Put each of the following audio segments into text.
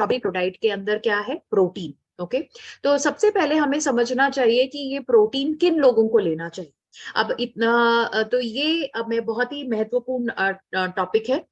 Strawberry ProDiet के अंदर क्या है, प्रोटीन। ओके, तो सबसे पहले हमें समझना चाहिए कि ये प्रोटीन किन लोगों को लेना चाहिए। अब इतना तो ये अब मैं बहुत ही महत्वपूर्ण टॉपिक है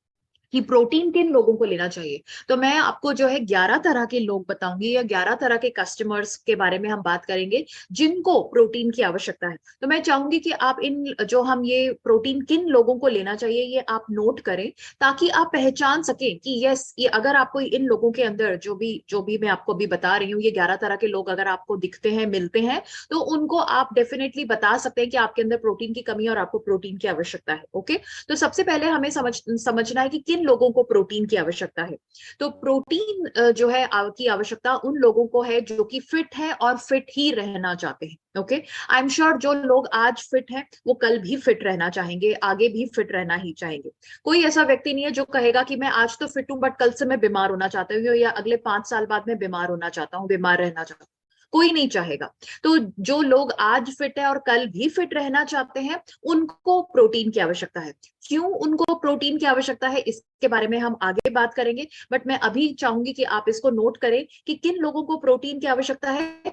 कि प्रोटीन किन लोगों को लेना चाहिए। तो मैं आपको जो है 11 तरह के लोग बताऊंगी, या 11 तरह के कस्टमर्स के बारे में हम बात करेंगे जिनको प्रोटीन की आवश्यकता है। तो मैं चाहूंगी कि आप इन जो हम ये प्रोटीन किन लोगों को लेना चाहिए ये आप नोट करें, ताकि आप पहचान सकें कि यस, ये अगर आपको इन लोगों के अंदर जो भी मैं आपको अभी बता रही हूँ, ये 11 तरह के लोग अगर आपको दिखते हैं, मिलते हैं, तो उनको आप डेफिनेटली बता सकते हैं कि आपके अंदर प्रोटीन की कमी है और आपको प्रोटीन की आवश्यकता है। ओके, तो सबसे पहले हमें समझना है कि किन लोगों को प्रोटीन की आवश्यकता है। तो प्रोटीन जो है की आवश्यकता उन लोगों को है जो कि फिट है और फिट ही रहना चाहते हैं। ओके, आई एम श्योर जो लोग आज फिट हैं वो कल भी फिट रहना चाहेंगे, आगे भी फिट रहना ही चाहेंगे। कोई ऐसा व्यक्ति नहीं है जो कहेगा कि मैं आज तो फिट हूं बट कल से मैं बीमार होना चाहता हूँ, या अगले 5 साल बाद मैं बीमार होना चाहता हूँ, बीमार रहना चाहता हूँ। कोई नहीं चाहेगा। तो जो लोग आज फिट है और कल भी फिट रहना चाहते हैं, उनको प्रोटीन की आवश्यकता है। क्यों उनको प्रोटीन की आवश्यकता है इसके बारे में हम आगे बात करेंगे, बट मैं अभी चाहूंगी कि आप इसको नोट करें कि किन लोगों को प्रोटीन की आवश्यकता है।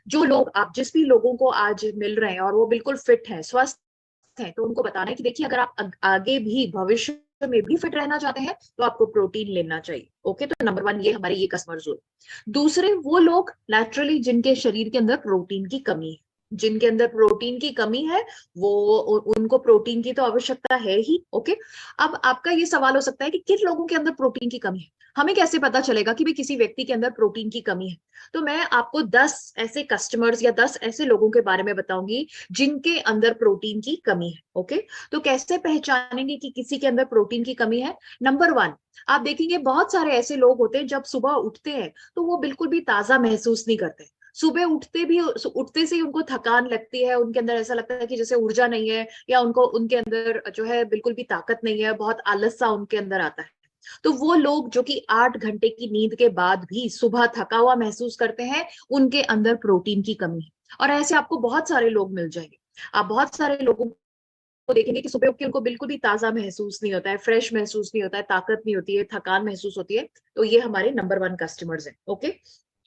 जो लोग, आप जिस भी लोगों को आज मिल रहे हैं और वो बिल्कुल फिट हैं, स्वस्थ हैं, तो उनको बताना है कि देखिए, अगर आप आगे भी भविष्य में भी फिट रहना चाहते हैं तो आपको प्रोटीन लेना चाहिए। ओके, तो नंबर 1 ये हमारे ये कस्टमर जोन। दूसरे वो लोग नेचुरली जिनके शरीर के अंदर प्रोटीन की कमी है, जिनके अंदर प्रोटीन की कमी है, वो उनको प्रोटीन की तो आवश्यकता है ही। ओके, अब आपका ये सवाल हो सकता है कि किन लोगों के अंदर प्रोटीन की कमी है, हमें कैसे पता चलेगा कि भाई किसी व्यक्ति के अंदर प्रोटीन की कमी है। तो मैं आपको 10 ऐसे कस्टमर्स या 10 ऐसे लोगों के बारे में बताऊंगी जिनके अंदर प्रोटीन की कमी है। ओके, तो कैसे पहचानेंगे कि किसी के अंदर प्रोटीन की कमी है। नंबर 1, आप देखेंगे बहुत सारे ऐसे लोग होते हैं जब सुबह उठते हैं तो वो बिल्कुल भी ताजा महसूस नहीं करते। सुबह उठते से ही उनको थकान लगती है, उनके अंदर ऐसा लगता है कि जैसे ऊर्जा नहीं है, या उनको उनके अंदर जो है बिल्कुल भी ताकत नहीं है, बहुत आलस सा उनके अंदर आता है। तो वो लोग जो कि 8 घंटे की नींद के बाद भी सुबह थका हुआ महसूस करते हैं, उनके अंदर प्रोटीन की कमी है। और ऐसे आपको बहुत सारे लोग मिल जाएंगे। आप बहुत सारे लोगों को देखेंगे कि सुबह उठ के उनको बिल्कुल भी ताजा महसूस नहीं होता है, फ्रेश महसूस नहीं होता है, ताकत नहीं होती है, थकान महसूस होती है। तो ये हमारे नंबर 1 कस्टमर्स हैं। ओके,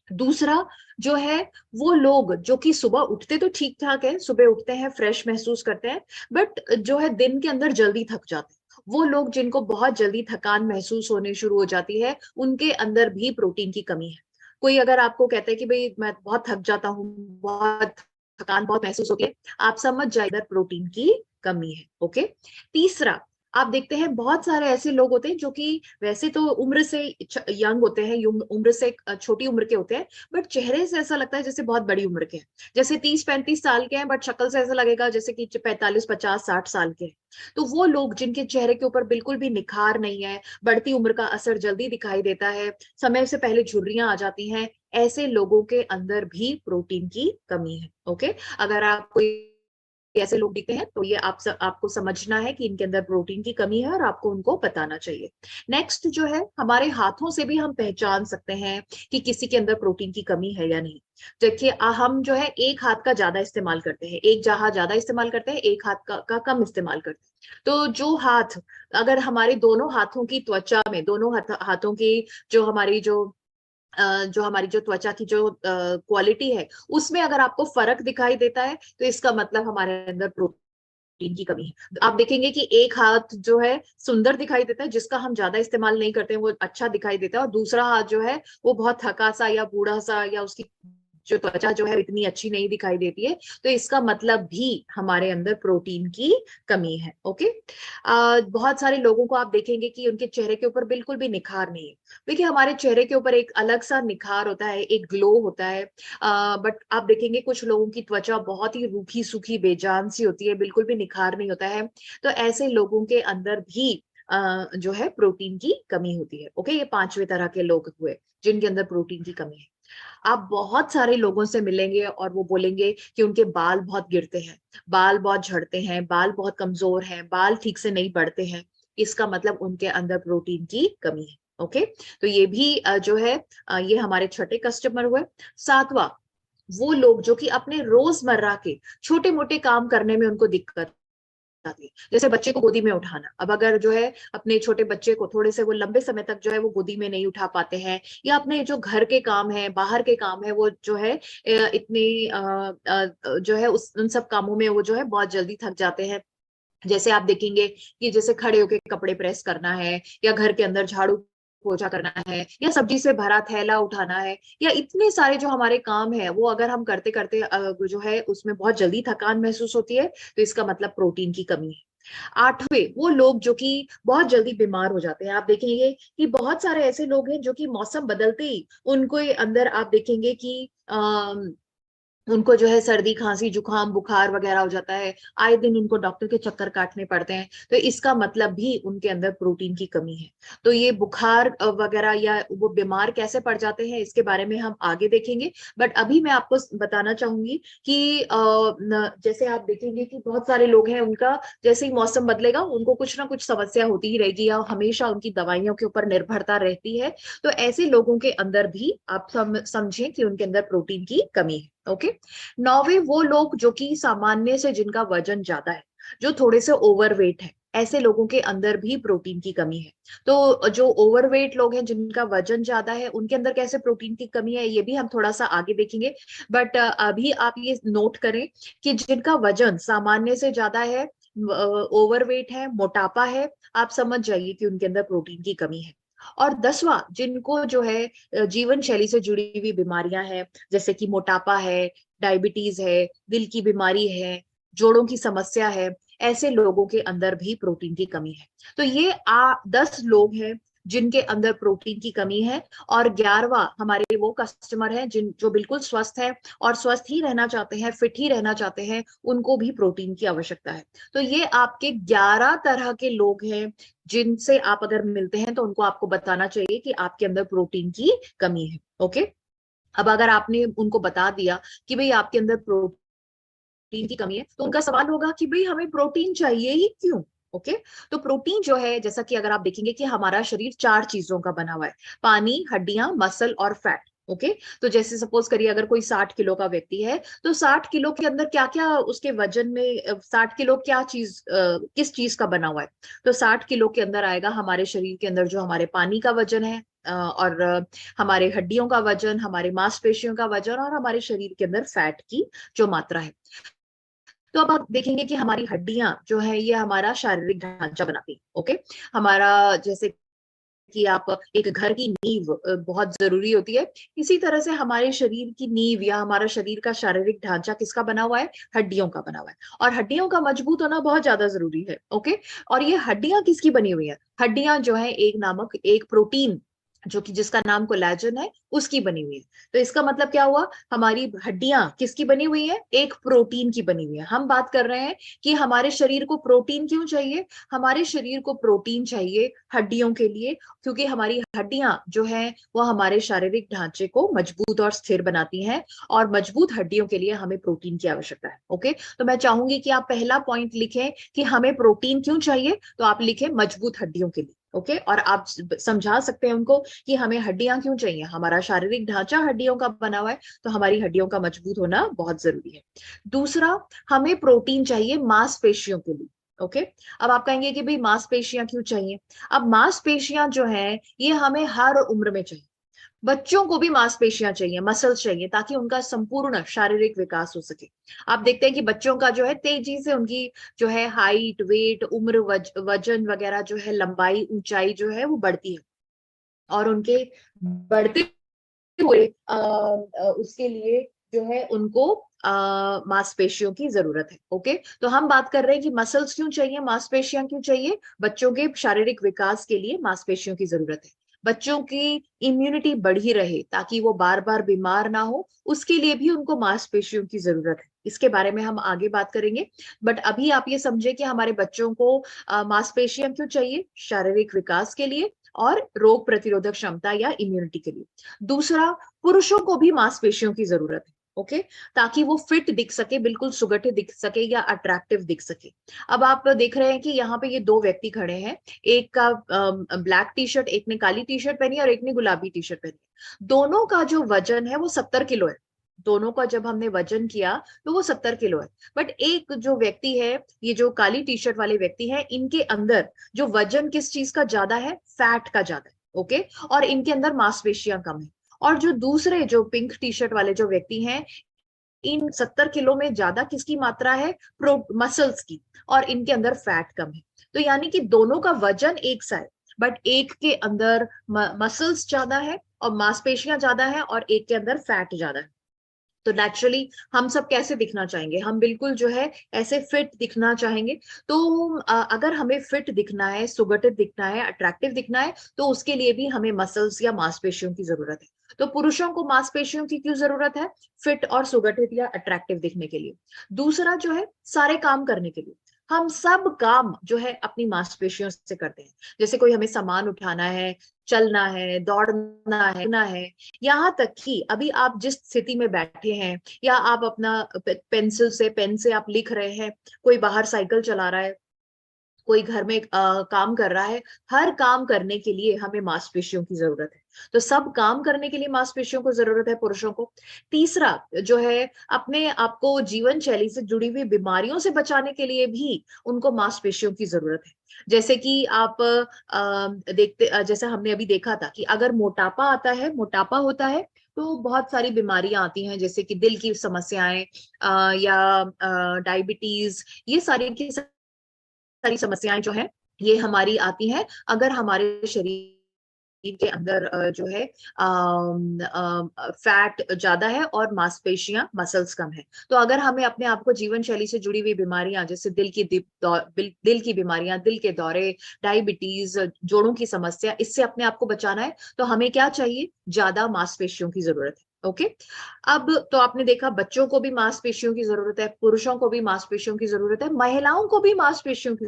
दूसरा जो है, वो लोग जो कि सुबह उठते तो ठीक ठाक है, सुबह उठते हैं फ्रेश महसूस करते हैं, बट जो है दिन के अंदर जल्दी थक जाते हैं। वो लोग जिनको बहुत जल्दी थकान महसूस होने शुरू हो जाती है, उनके अंदर भी प्रोटीन की कमी है। कोई अगर आपको कहता है कि भाई मैं बहुत थक जाता हूँ, बहुत थकान बहुत महसूस होती है, आप समझ जाइए इधर प्रोटीन की कमी है। ओके, तीसरा, आप देखते हैं बहुत सारे ऐसे लोग होते हैं जो कि वैसे तो उम्र से यंग होते हैं, उम्र से छोटी उम्र के होते हैं, बट चेहरे से ऐसा लगता है जैसे बहुत बड़ी उम्र के हैं, जैसे 30-35 साल के हैं, बट शक्ल से ऐसा लगेगा जैसे कि 45-50-60 साल के हैं। तो वो लोग जिनके चेहरे के ऊपर बिल्कुल भी निखार नहीं है, बढ़ती उम्र का असर जल्दी दिखाई देता है, समय से पहले झुर्रियां आ जाती हैं, ऐसे लोगों के अंदर भी प्रोटीन की कमी है। ओके, अगर आप कोई ऐसे लोग दिखते हैं तो ये आपको समझना है कि इनके अंदर प्रोटीन की कमी है और आपको उनको बताना चाहिए। नेक्स्ट जो है, हमारे हाथों से भी हम पहचान सकते हैं कि किसी के अंदर प्रोटीन की कमी है या नहीं। देखिए, हम जो है एक हाथ का ज्यादा इस्तेमाल करते हैं, एक जहां ज्यादा इस्तेमाल करते हैं, एक हाथ का कम इस्तेमाल करते हैं। तो जो हाथ, अगर हमारे दोनों हाथों की त्वचा में, दोनों हाथों की जो हमारी जो हमारी जो त्वचा की जो क्वालिटी है, उसमें अगर आपको फर्क दिखाई देता है तो इसका मतलब हमारे अंदर प्रोटीन की कमी है। आप देखेंगे कि एक हाथ जो है सुंदर दिखाई देता है, जिसका हम ज्यादा इस्तेमाल नहीं करते हैं, वो अच्छा दिखाई देता है, और दूसरा हाथ जो है वो बहुत थका सा या बूढ़ा सा, या उसकी जो त्वचा जो है इतनी अच्छी नहीं दिखाई देती है। तो इसका मतलब भी हमारे अंदर प्रोटीन की कमी है। ओके, बहुत सारे लोगों को आप देखेंगे कि उनके चेहरे के ऊपर बिल्कुल भी निखार नहीं है। देखिए, हमारे चेहरे के ऊपर एक अलग सा निखार होता है, एक ग्लो होता है, बट आप देखेंगे कुछ लोगों की त्वचा बहुत ही रूखी सूखी बेजान सी होती है, बिल्कुल भी निखार नहीं होता है। तो ऐसे लोगों के अंदर भी जो है प्रोटीन की कमी होती है। ओके, ये 5वें तरह के लोग हुए जिनके अंदर प्रोटीन की कमी है। आप बहुत सारे लोगों से मिलेंगे और वो बोलेंगे कि उनके बाल बहुत गिरते हैं, बाल बहुत झड़ते हैं, बाल बहुत कमजोर हैं, बाल ठीक से नहीं बढ़ते हैं। इसका मतलब उनके अंदर प्रोटीन की कमी है। ओके, तो ये भी जो है ये हमारे छठे कस्टमर हुए। सातवां, वो लोग जो कि अपने रोजमर्रा के छोटे मोटे काम करने में उनको दिक्कत जाती है। जैसे बच्चे को गोदी में उठाना, अब अगर जो है अपने छोटे बच्चे को थोड़े से वो लंबे समय तक जो है वो गोदी में नहीं उठा पाते हैं, या अपने जो घर के काम है, बाहर के काम है, वो जो है इतने जो है उन सब कामों में वो जो है बहुत जल्दी थक जाते हैं। जैसे आप देखेंगे कि जैसे खड़े होके कपड़े प्रेस करना है, या घर के अंदर झाड़ू पोछा करना है, या सब्जी से भरा थैला उठाना है, या इतने सारे जो हमारे काम है वो अगर हम करते करते जो है उसमें बहुत जल्दी थकान महसूस होती है, तो इसका मतलब प्रोटीन की कमी है। आठवें, वो लोग जो कि बहुत जल्दी बीमार हो जाते हैं। आप देखेंगे कि बहुत सारे ऐसे लोग हैं जो कि मौसम बदलते ही उनको अंदर आप देखेंगे कि उनको जो है सर्दी खांसी जुकाम बुखार वगैरह हो जाता है, आए दिन उनको डॉक्टर के चक्कर काटने पड़ते हैं। तो इसका मतलब भी उनके अंदर प्रोटीन की कमी है। तो ये बुखार वगैरह या वो बीमार कैसे पड़ जाते हैं इसके बारे में हम आगे देखेंगे। बट अभी मैं आपको बताना चाहूंगी कि जैसे आप देखेंगे कि बहुत सारे लोग हैं, उनका जैसे ही मौसम बदलेगा उनको कुछ ना कुछ समस्या होती ही रहेगी, या हमेशा उनकी दवाइयों के ऊपर निर्भरता रहती है। तो ऐसे लोगों के अंदर भी आप समझें कि उनके अंदर प्रोटीन की कमी है। ओके। नौवे, वो लोग जो कि सामान्य से जिनका वजन ज्यादा है, जो थोड़े से ओवरवेट है, ऐसे लोगों के अंदर भी प्रोटीन की कमी है। तो जो ओवरवेट लोग हैं जिनका वजन ज्यादा है, उनके अंदर कैसे प्रोटीन की कमी है ये भी हम थोड़ा सा आगे देखेंगे। बट अभी आप ये नोट करें कि जिनका वजन सामान्य से ज्यादा है, ओवरवेट है, मोटापा है, आप समझ जाइए कि उनके अंदर प्रोटीन की कमी है। और 10वां, जिनको जो है जीवन शैली से जुड़ी हुई बीमारियां हैं, जैसे कि मोटापा है, डायबिटीज है, दिल की बीमारी है, जोड़ों की समस्या है, ऐसे लोगों के अंदर भी प्रोटीन की कमी है। तो ये 10 लोग हैं जिनके अंदर प्रोटीन की कमी है। और 11वां हमारे वो कस्टमर हैं जिन जो बिल्कुल स्वस्थ है और स्वस्थ ही रहना चाहते हैं, फिट ही रहना चाहते हैं, उनको भी प्रोटीन की आवश्यकता है। तो ये आपके 11 तरह के लोग हैं जिनसे आप अगर मिलते हैं तो उनको आपको बताना चाहिए कि आपके अंदर प्रोटीन की कमी है। ओके। अब अगर आपने उनको बता दिया कि भाई आपके अंदर प्रोटीन की कमी है, तो उनका सवाल होगा कि भाई हमें प्रोटीन चाहिए ही क्यों। ओके। तो प्रोटीन जो है, जैसा कि अगर आप देखेंगे कि हमारा शरीर 4 चीजों का बना हुआ है: पानी, हड्डियां, मसल और फैट। ओके। तो जैसे सपोज करिए अगर कोई 60 किलो का व्यक्ति है, तो 60 किलो के अंदर क्या क्या उसके वजन में 60 किलो क्या चीज किस चीज का बना हुआ है। तो 60 किलो के अंदर आएगा हमारे शरीर के अंदर जो हमारे पानी का वजन है, और हमारे हड्डियों का वजन, हमारे मांसपेशियों का वजन, और हमारे शरीर के अंदर फैट की जो मात्रा है। तो अब आप देखेंगे कि हमारी हड्डियां जो है ये हमारा शारीरिक ढांचा बनाती है। ओके। हमारा जैसे कि आप एक घर की नींव बहुत जरूरी होती है, इसी तरह से हमारे शरीर की नींव या हमारा शरीर का शारीरिक ढांचा किसका बना हुआ है? हड्डियों का बना हुआ है। और हड्डियों का मजबूत होना बहुत ज्यादा जरूरी है। ओके। और ये हड्डियां किसकी बनी हुई है? हड्डियां जो है एक नामक एक प्रोटीन, जो कि जिसका नाम कोलेजन है, उसकी बनी हुई है। तो इसका मतलब क्या हुआ? हमारी हड्डियां किसकी बनी हुई है? एक प्रोटीन की बनी हुई है। हम बात कर रहे हैं कि हमारे शरीर को प्रोटीन क्यों चाहिए? हमारे शरीर को प्रोटीन चाहिए हड्डियों के लिए, क्योंकि हमारी हड्डियां जो है वो हमारे शारीरिक ढांचे को मजबूत और स्थिर बनाती हैं, और मजबूत हड्डियों के लिए हमें प्रोटीन की आवश्यकता है। ओके। तो मैं चाहूंगी कि आप पहला पॉइंट लिखें कि हमें प्रोटीन क्यों चाहिए, तो आप लिखें मजबूत हड्डियों के लिए। ओके। और आप समझा सकते हैं उनको कि हमें हड्डियां क्यों चाहिए। हमारा शारीरिक ढांचा हड्डियों का बना हुआ है, तो हमारी हड्डियों का मजबूत होना बहुत जरूरी है। दूसरा, हमें प्रोटीन चाहिए मांसपेशियों के लिए। ओके। अब आप कहेंगे कि भाई मांसपेशियां क्यों चाहिए? अब मांसपेशियां जो है ये हमें हर उम्र में चाहिए। बच्चों को भी मांसपेशियां चाहिए, मसल्स चाहिए, ताकि उनका संपूर्ण शारीरिक विकास हो सके। आप देखते हैं कि बच्चों का जो है तेजी से उनकी जो है हाइट, वेट, उम्र, वजन वगैरह जो है, लंबाई, ऊंचाई जो है वो बढ़ती है। और उनके बढ़ते हुए उसके लिए जो है उनको मांसपेशियों की जरूरत है। ओके। तो हम बात कर रहे हैं कि मसल्स क्यों चाहिए, मांसपेशियां क्यों चाहिए? बच्चों के शारीरिक विकास के लिए मांसपेशियों की जरूरत है। बच्चों की इम्यूनिटी बढ़ी रहे ताकि वो बार बार बीमार ना हो, उसके लिए भी उनको मांसपेशियों की जरूरत है। इसके बारे में हम आगे बात करेंगे। बट अभी आप ये समझे कि हमारे बच्चों को मांसपेशियां क्यों चाहिए? शारीरिक विकास के लिए और रोग प्रतिरोधक क्षमता या इम्यूनिटी के लिए। दूसरा, पुरुषों को भी मांसपेशियों की जरूरत है। ओके। ताकि वो फिट दिख सके, बिल्कुल सुगठित दिख सके या अट्रैक्टिव दिख सके। अब आप देख रहे हैं कि यहाँ पे ये दो व्यक्ति खड़े हैं, एक का ब्लैक टी शर्ट, एक ने काली टी शर्ट पहनी और एक ने गुलाबी टी शर्ट पहनी। दोनों का जो वजन है वो 70 किलो है। दोनों का जब हमने वजन किया तो वो 70 किलो है। बट एक जो व्यक्ति है, ये जो काली टी शर्ट वाले व्यक्ति है, इनके अंदर जो वजन किस चीज का ज्यादा है, फैट का ज्यादा है। ओके, और इनके अंदर मांसपेशियां कम है। और जो दूसरे जो पिंक टी शर्ट वाले जो व्यक्ति हैं, इन 70 किलो में ज्यादा किसकी मात्रा है, प्रो मसल्स की, और इनके अंदर फैट कम है। तो यानी कि दोनों का वजन एक सा है, बट एक के अंदर मसल्स ज्यादा है और मांसपेशियां ज्यादा है, और एक के अंदर फैट ज्यादा है। तो नेचुरली हम सब कैसे दिखना चाहेंगे, हम बिल्कुल जो है ऐसे फिट दिखना चाहेंगे। तो अगर हमें फिट दिखना है, सुगठित दिखना है, अट्रैक्टिव दिखना है, तो उसके लिए भी हमें मसल्स या मांसपेशियों की जरूरत है। तो पुरुषों को मांसपेशियों की क्यों जरूरत है, फिट और सुगठित या अट्रैक्टिव दिखने के लिए। दूसरा जो है, सारे काम करने के लिए। हम सब काम जो है अपनी मांसपेशियों से करते हैं। जैसे कोई हमें सामान उठाना है, चलना है, दौड़ना है, यहाँ तक कि अभी आप जिस स्थिति में बैठे हैं, या आप अपना पेंसिल से, पेन से आप लिख रहे हैं, कोई बाहर साइकिल चला रहा है, कोई घर में काम कर रहा है, हर काम करने के लिए हमें मांसपेशियों की जरूरत है। तो सब काम करने के लिए मांसपेशियों को जरूरत है पुरुषों को। तीसरा जो है, अपने आप को जीवन शैली से जुड़ी हुई बीमारियों से बचाने के लिए भी उनको मांसपेशियों की जरूरत है। जैसे कि आप देखते, जैसे हमने अभी देखा था कि अगर मोटापा आता है, मोटापा होता है, तो बहुत सारी बीमारियां आती हैं, जैसे कि दिल की समस्याएं, या डायबिटीज, ये सारी की सारी समस्याएं जो है, ये हमारी आती हैं अगर हमारे शरीर के अंदर जो है फैट ज्यादा है और मांसपेशियां, मसल्स कम है। तो अगर हमें अपने आप को जीवन शैली से जुड़ी हुई बीमारियां, जैसे दिल की बीमारियां, दिल के दौरे, डायबिटीज, जोड़ों की समस्या, इससे अपने आप को बचाना है, तो हमें क्या चाहिए, ज्यादा मांसपेशियों की जरूरत है। ओके, अब तो आपने देखा, बच्चों को भी मांसपेशियों की जरूरत है, पुरुषों को भी मांसपेशियों की जरूरत है, महिलाओं को भी मांसपेशियों की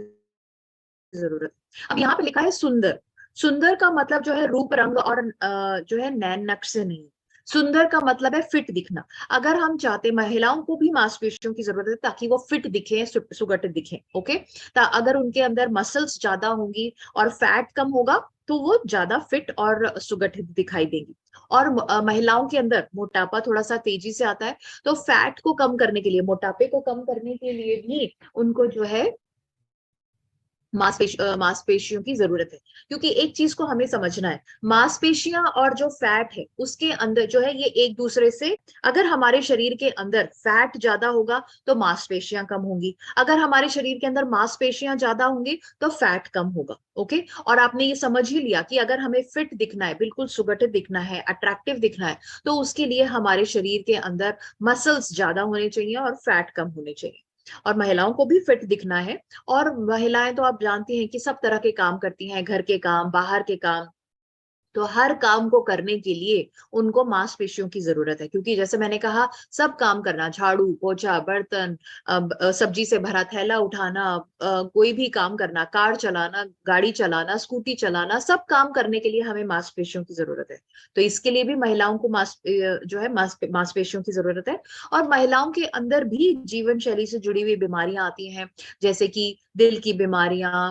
जरूरत है। अब यहाँ पे लिखा है सुंदर। सुंदर का मतलब जो है रूप, रंग और जो है नैन नक्श से नहीं। सुंदर का मतलब है फिट दिखना। अगर हम चाहते, महिलाओं को भी मांसपेशियों की जरूरत है ताकि वो फिट दिखे, सुगठित दिखे। ओके, अगर उनके अंदर मसल्स ज्यादा होंगी और फैट कम होगा, तो वो ज्यादा फिट और सुगठित दिखाई देंगी। और महिलाओं के अंदर मोटापा थोड़ा सा तेजी से आता है, तो फैट को कम करने के लिए, मोटापे को कम करने के लिए भी उनको जो है मांसपेशियों की जरूरत है। क्योंकि एक चीज को हमें समझना है, मांसपेशियां और जो फैट है उसके अंदर जो है, ये एक दूसरे से, अगर हमारे शरीर के अंदर फैट ज्यादा होगा तो मांसपेशियां कम होंगी, अगर हमारे शरीर के अंदर मांसपेशियां ज्यादा होंगी तो फैट कम होगा। ओके, और आपने ये समझ ही लिया कि अगर हमें फिट दिखना है, बिल्कुल सुगठित दिखना है, अट्रैक्टिव दिखना है, तो उसके लिए हमारे शरीर के अंदर मसल्स ज्यादा होने चाहिए और फैट कम होने चाहिए। और महिलाओं को भी फिट दिखना है। और महिलाएं तो आप जानती हैं कि सब तरह के काम करती हैं, घर के काम, बाहर के काम। तो हर काम को करने के लिए उनको मांसपेशियों की जरूरत है, क्योंकि जैसे मैंने कहा, सब काम करना, झाड़ू पोछा, बर्तन, सब्जी से भरा थैला उठाना, कोई भी काम करना, कार चलाना, गाड़ी चलाना, स्कूटी चलाना, सब काम करने के लिए हमें मांसपेशियों की जरूरत है। तो इसके लिए भी महिलाओं को जो है मांसपेशियों की जरूरत है। और महिलाओं के अंदर भी जीवन शैली से जुड़ी हुई बीमारियां आती हैं, जैसे कि दिल की बीमारियां,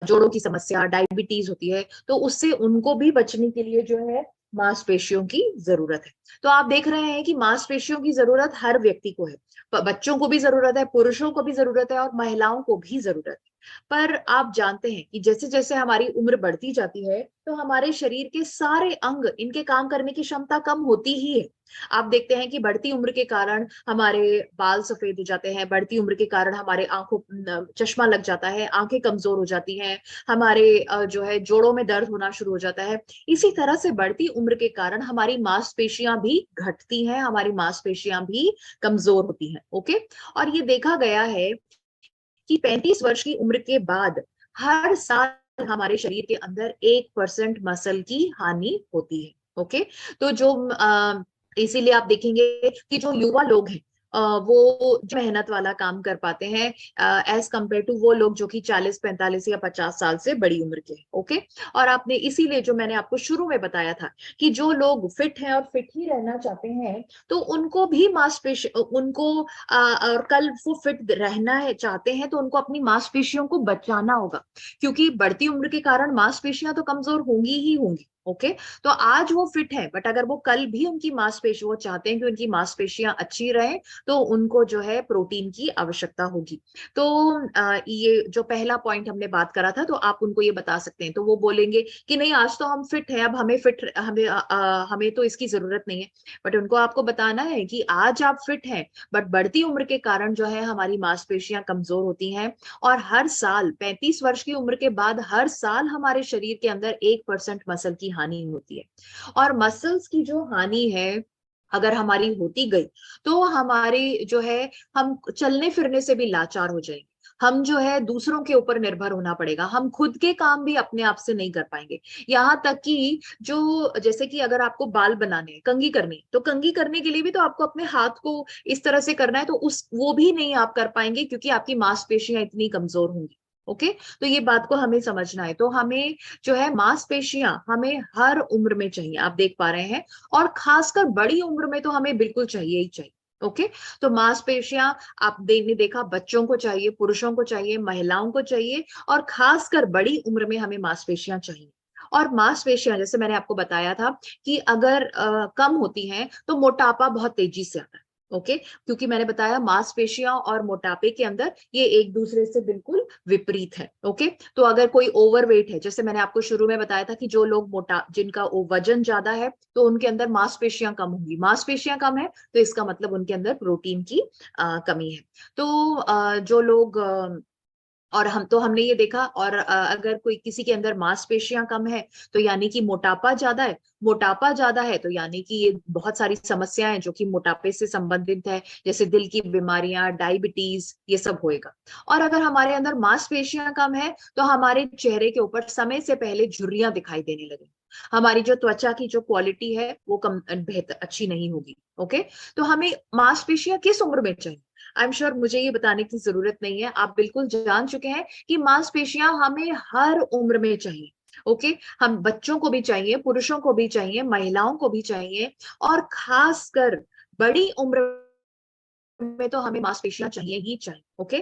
जोड़ों की समस्या, डायबिटीज होती है, तो उससे उनको भी बचने के लिए जो है मांसपेशियों की जरूरत है। तो आप देख रहे हैं कि मांसपेशियों की जरूरत हर व्यक्ति को है। बच्चों को भी जरूरत है, पुरुषों को भी जरूरत है, और महिलाओं को भी जरूरत है। पर आप जानते हैं कि जैसे जैसे हमारी उम्र बढ़ती जाती है, तो हमारे शरीर के सारे अंग, इनके काम करने की क्षमता कम होती ही है। आप देखते हैं कि बढ़ती उम्र के कारण हमारे बाल सफेद हो जाते हैं, बढ़ती उम्र के कारण हमारे आंखों चश्मा लग जाता है, आंखें कमजोर हो जाती हैं, हमारे जो है जोड़ों में दर्द होना शुरू हो जाता है। इसी तरह से बढ़ती उम्र के कारण हमारी मांसपेशियां भी घटती हैं, हमारी मांसपेशियां भी कमजोर होती हैं। ओके, और ये देखा गया है कि 35 वर्ष की उम्र के बाद हर साल हमारे शरीर के अंदर 1% मसल की हानि होती है। ओके, तो जो इसीलिए आप देखेंगे कि जो युवा लोग हैं, वो जो मेहनत वाला काम कर पाते हैं, एज कंपेयर टू वो लोग जो कि 40, 45 या 50 साल से बड़ी उम्र के हैं। ओके, और आपने इसीलिए, जो मैंने आपको शुरू में बताया था कि जो लोग फिट हैं और फिट ही रहना चाहते हैं, तो उनको भी मांसपेशी, उनको और कल वो फिट रहना है चाहते हैं, तो उनको अपनी मांसपेशियों को बचाना होगा। क्योंकि बढ़ती उम्र के कारण मांसपेशियां तो कमजोर होंगी ही होंगी। ओके। तो आज वो फिट है, बट अगर वो कल भी उनकी मांसपेशी, वो चाहते हैं कि उनकी मांसपेशियां अच्छी रहे, तो उनको जो है प्रोटीन की आवश्यकता होगी। तो ये जो पहला पॉइंट हमने बात करा था, तो आप उनको ये बता सकते हैं, तो वो बोलेंगे कि नहीं आज तो हम फिट हैं, अब हमें हमें तो इसकी जरूरत नहीं है। बट उनको आपको बताना है कि आज आप फिट हैं, बट बढ़ती उम्र के कारण जो है हमारी मांसपेशियां कमजोर होती हैं, और हर साल 35 वर्ष की उम्र के बाद हर साल हमारे शरीर के अंदर 1% मसल की हानि होती है। और मसल्स की जो हानि है अगर हमारी होती गई, तो हमारी जो है, हम चलने फिरने से भी लाचार हो जाएंगे, हम जो है दूसरों के ऊपर निर्भर होना पड़ेगा, हम खुद के काम भी अपने आप से नहीं कर पाएंगे। यहाँ तक कि जो, जैसे कि अगर आपको बाल बनाने हैं, कंघी करनी है, तो कंघी करने के लिए भी तो आपको अपने हाथ को इस तरह से करना है, तो उस वो भी नहीं आप कर पाएंगे, क्योंकि आपकी मांसपेशियां इतनी कमजोर होंगी। ओके। तो ये बात को हमें समझना है। तो हमें जो है मांसपेशियां हमें हर उम्र में चाहिए, आप देख पा रहे हैं, और खासकर बड़ी उम्र में तो हमें बिल्कुल चाहिए ही चाहिए। ओके। तो मांसपेशियां आपने देखा, बच्चों को चाहिए, पुरुषों को चाहिए, महिलाओं को चाहिए, और खासकर बड़ी उम्र में हमें मांसपेशियां चाहिए। और मांसपेशियां, जैसे मैंने आपको बताया था कि अगर कम होती हैं तो मोटापा बहुत तेजी से आता है। ओके। क्योंकि मैंने बताया मांसपेशियां और मोटापे के अंदर ये एक दूसरे से बिल्कुल विपरीत है। ओके। तो अगर कोई ओवरवेट है, जैसे मैंने आपको शुरू में बताया था कि जो लोग जिनका वजन ज्यादा है, तो उनके अंदर मांसपेशियां कम होंगी, मांसपेशियां कम है तो इसका मतलब उनके अंदर प्रोटीन की कमी है। तो जो लोग और हमने ये देखा, और अगर कोई किसी के अंदर मांसपेशियां कम है, तो यानी कि मोटापा ज्यादा है, मोटापा ज्यादा है तो यानी कि ये बहुत सारी समस्याएं जो कि मोटापे से संबंधित है, जैसे दिल की बीमारियां, डायबिटीज, ये सब होएगा। और अगर हमारे अंदर मांसपेशियां कम है, तो हमारे चेहरे के ऊपर समय से पहले झुर्रियां दिखाई देने लगे, हमारी जो त्वचा की जो क्वालिटी है वो कम बेहतर अच्छी नहीं होगी। ओके। तो हमें मांसपेशियां किस उम्र में चाहिए, आई एम श्योर मुझे ये बताने की जरूरत नहीं है, आप बिल्कुल जान चुके हैं कि मांसपेशियां हमें हर उम्र में चाहिए। ओके। हम बच्चों को भी चाहिए, पुरुषों को भी चाहिए, महिलाओं को भी चाहिए, और खासकर बड़ी उम्र में तो हमें मांसपेशियां चाहिए ही चाहिए। ओके।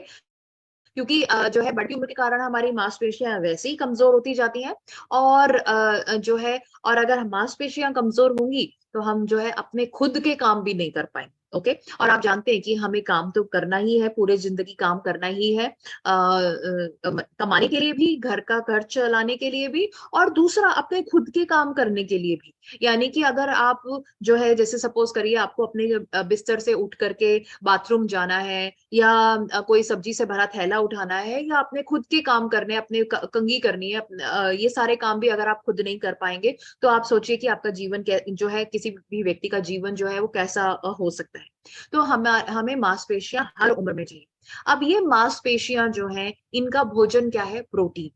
क्योंकि जो है बड़ी उम्र के कारण हमारी मांसपेशियां वैसे ही कमजोर होती जाती हैं, और जो है, और अगर मांसपेशियां कमजोर होंगी तो हम जो है अपने खुद के काम भी नहीं कर पाएंगे। ओके। और आप जानते हैं कि हमें काम तो करना ही है, पूरे जिंदगी काम करना ही है, कमाने के लिए भी, घर का खर्च चलाने के लिए भी, और दूसरा अपने खुद के काम करने के लिए भी। यानी कि अगर आप जो है, जैसे सपोज करिए आपको अपने बिस्तर से उठ करके बाथरूम जाना है, या कोई सब्जी से भरा थैला उठाना है, या अपने खुद के काम करने, अपने कंघी करनी है, ये सारे काम भी अगर आप खुद नहीं कर पाएंगे, तो आप सोचिए कि आपका जीवन जो है, किसी भी व्यक्ति का जीवन जो है वो कैसा हो सकता है। तो हमें मांसपेशियां हर उम्र में चाहिए। अब ये मांसपेशियां जो है, इनका भोजन क्या है, प्रोटीन।